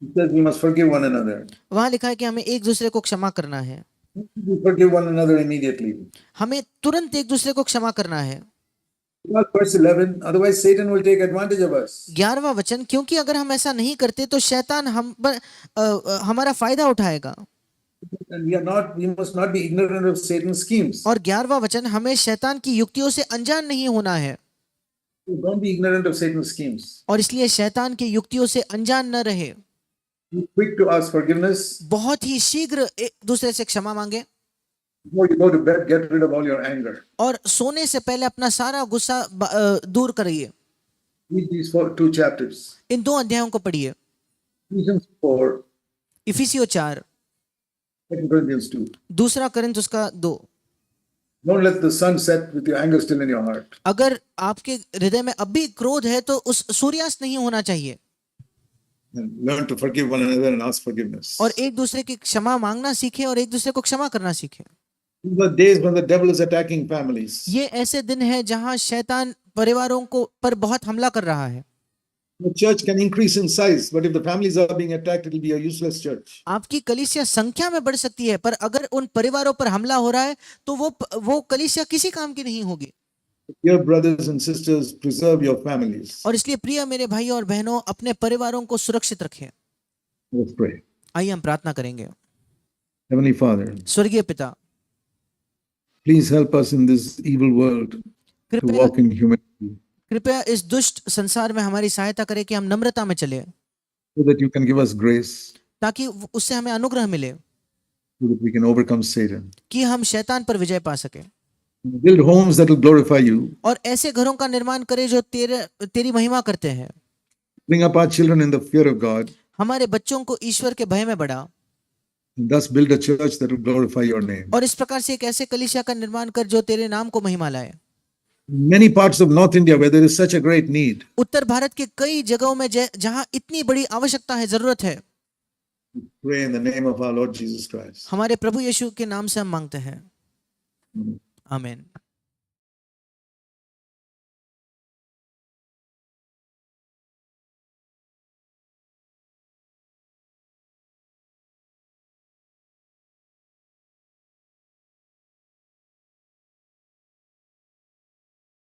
It says we must forgive one another. वहां लिखा है कि हमें एक दूसरे को क्षमा करना है। We forgive one another immediately. हमें तुरंत एक दूसरे को क्षमा करना है। Verse 11, otherwise Satan will take advantage of us. 11वां वचन, क्योंकि अगर हम ऐसा नहीं करते तो शैतान हम पर हमारा फायदा उठाएगा। And we must not be ignorant of Satan's schemes. और 11वां वचन, हमें शैतान की युक्तियों से अनजान नहीं होना है। Don't be ignorant of Satan's schemes. और इसलिए शैतान की युक्तियों से अनजान न रहे। Be quick to ask forgiveness. बहुत ही शीघ्र एक दूसरे से क्षमा मांगे। Before you go to bed, get rid of all your anger. और सोने से पहले अपना सारा गुस्सा दूर करिए। Read these 2 chapters. इन 2 अध्यायों को पढ़िए। Ephesians 4, इफिसियों 4, 2 Corinthians 2. दूसरा कुरिन्थ उसका 2। Don't let the sun set with your anger still in your heart. अगर आपके हृदय में अब भी क्रोध है तो उस सूर्यास्त नहीं होना चाहिए। And learn to forgive one another and ask forgiveness. और एक दूसरे की क्षमा मांगना सीखे और एक दूसरे को क्षमा करना सीखे। These are days when the devil is attacking families. ये ऐसे दिन हैं जहां शैतान परिवारों को पर बहुत हमला कर रहा है। The church can increase in size, but if the families are being attacked, it will be a useless church. आपकी कलीसिया संख्या में बढ़ सकती है, पर अगर उन परिवारों पर हमला हो रहा है तो वो कलीसिया किसी काम की नहीं होगी। Dear brothers and sisters, preserve your families. और इसलिए प्रिय मेरे भाई और बहनों, अपने परिवारों को सुरक्षित रखें। Let's pray. आइए हम प्रार्थना करेंगे। Heavenly Father, स्वर्गीय पिता, please help us in this evil world to कृपया walk in humility, कृपया इस दुष्ट संसार में हमारी सहायता करें कि हम नम्रता में चले, so that you can give us grace, ताकि उससे हमें अनुग्रह मिले, so that we can overcome Satan. कि हम शैतान पर विजय पा सके। Build homes that will glorify you. और ऐसे घरों का निर्माण करें जो तेरी महिमा करते हैं। Bring up our children in the fear of God, हमारे बच्चों को ईश्वर के भय में बढ़ा, and thus build a church that will glorify your name. और इस प्रकार से एक ऐसे कलीसिया का निर्माण कर जो तेरे नाम को महिमा लाए। Many parts of North India where there is such a great need, उत्तर भारत के कई जगहों में जहां इतनी बड़ी आवश्यकता है, जरूरत है, pray in the name of our Lord Jesus Christ. हमारे प्रभु यीशु के नाम से हम मांगते हैं। आमीन।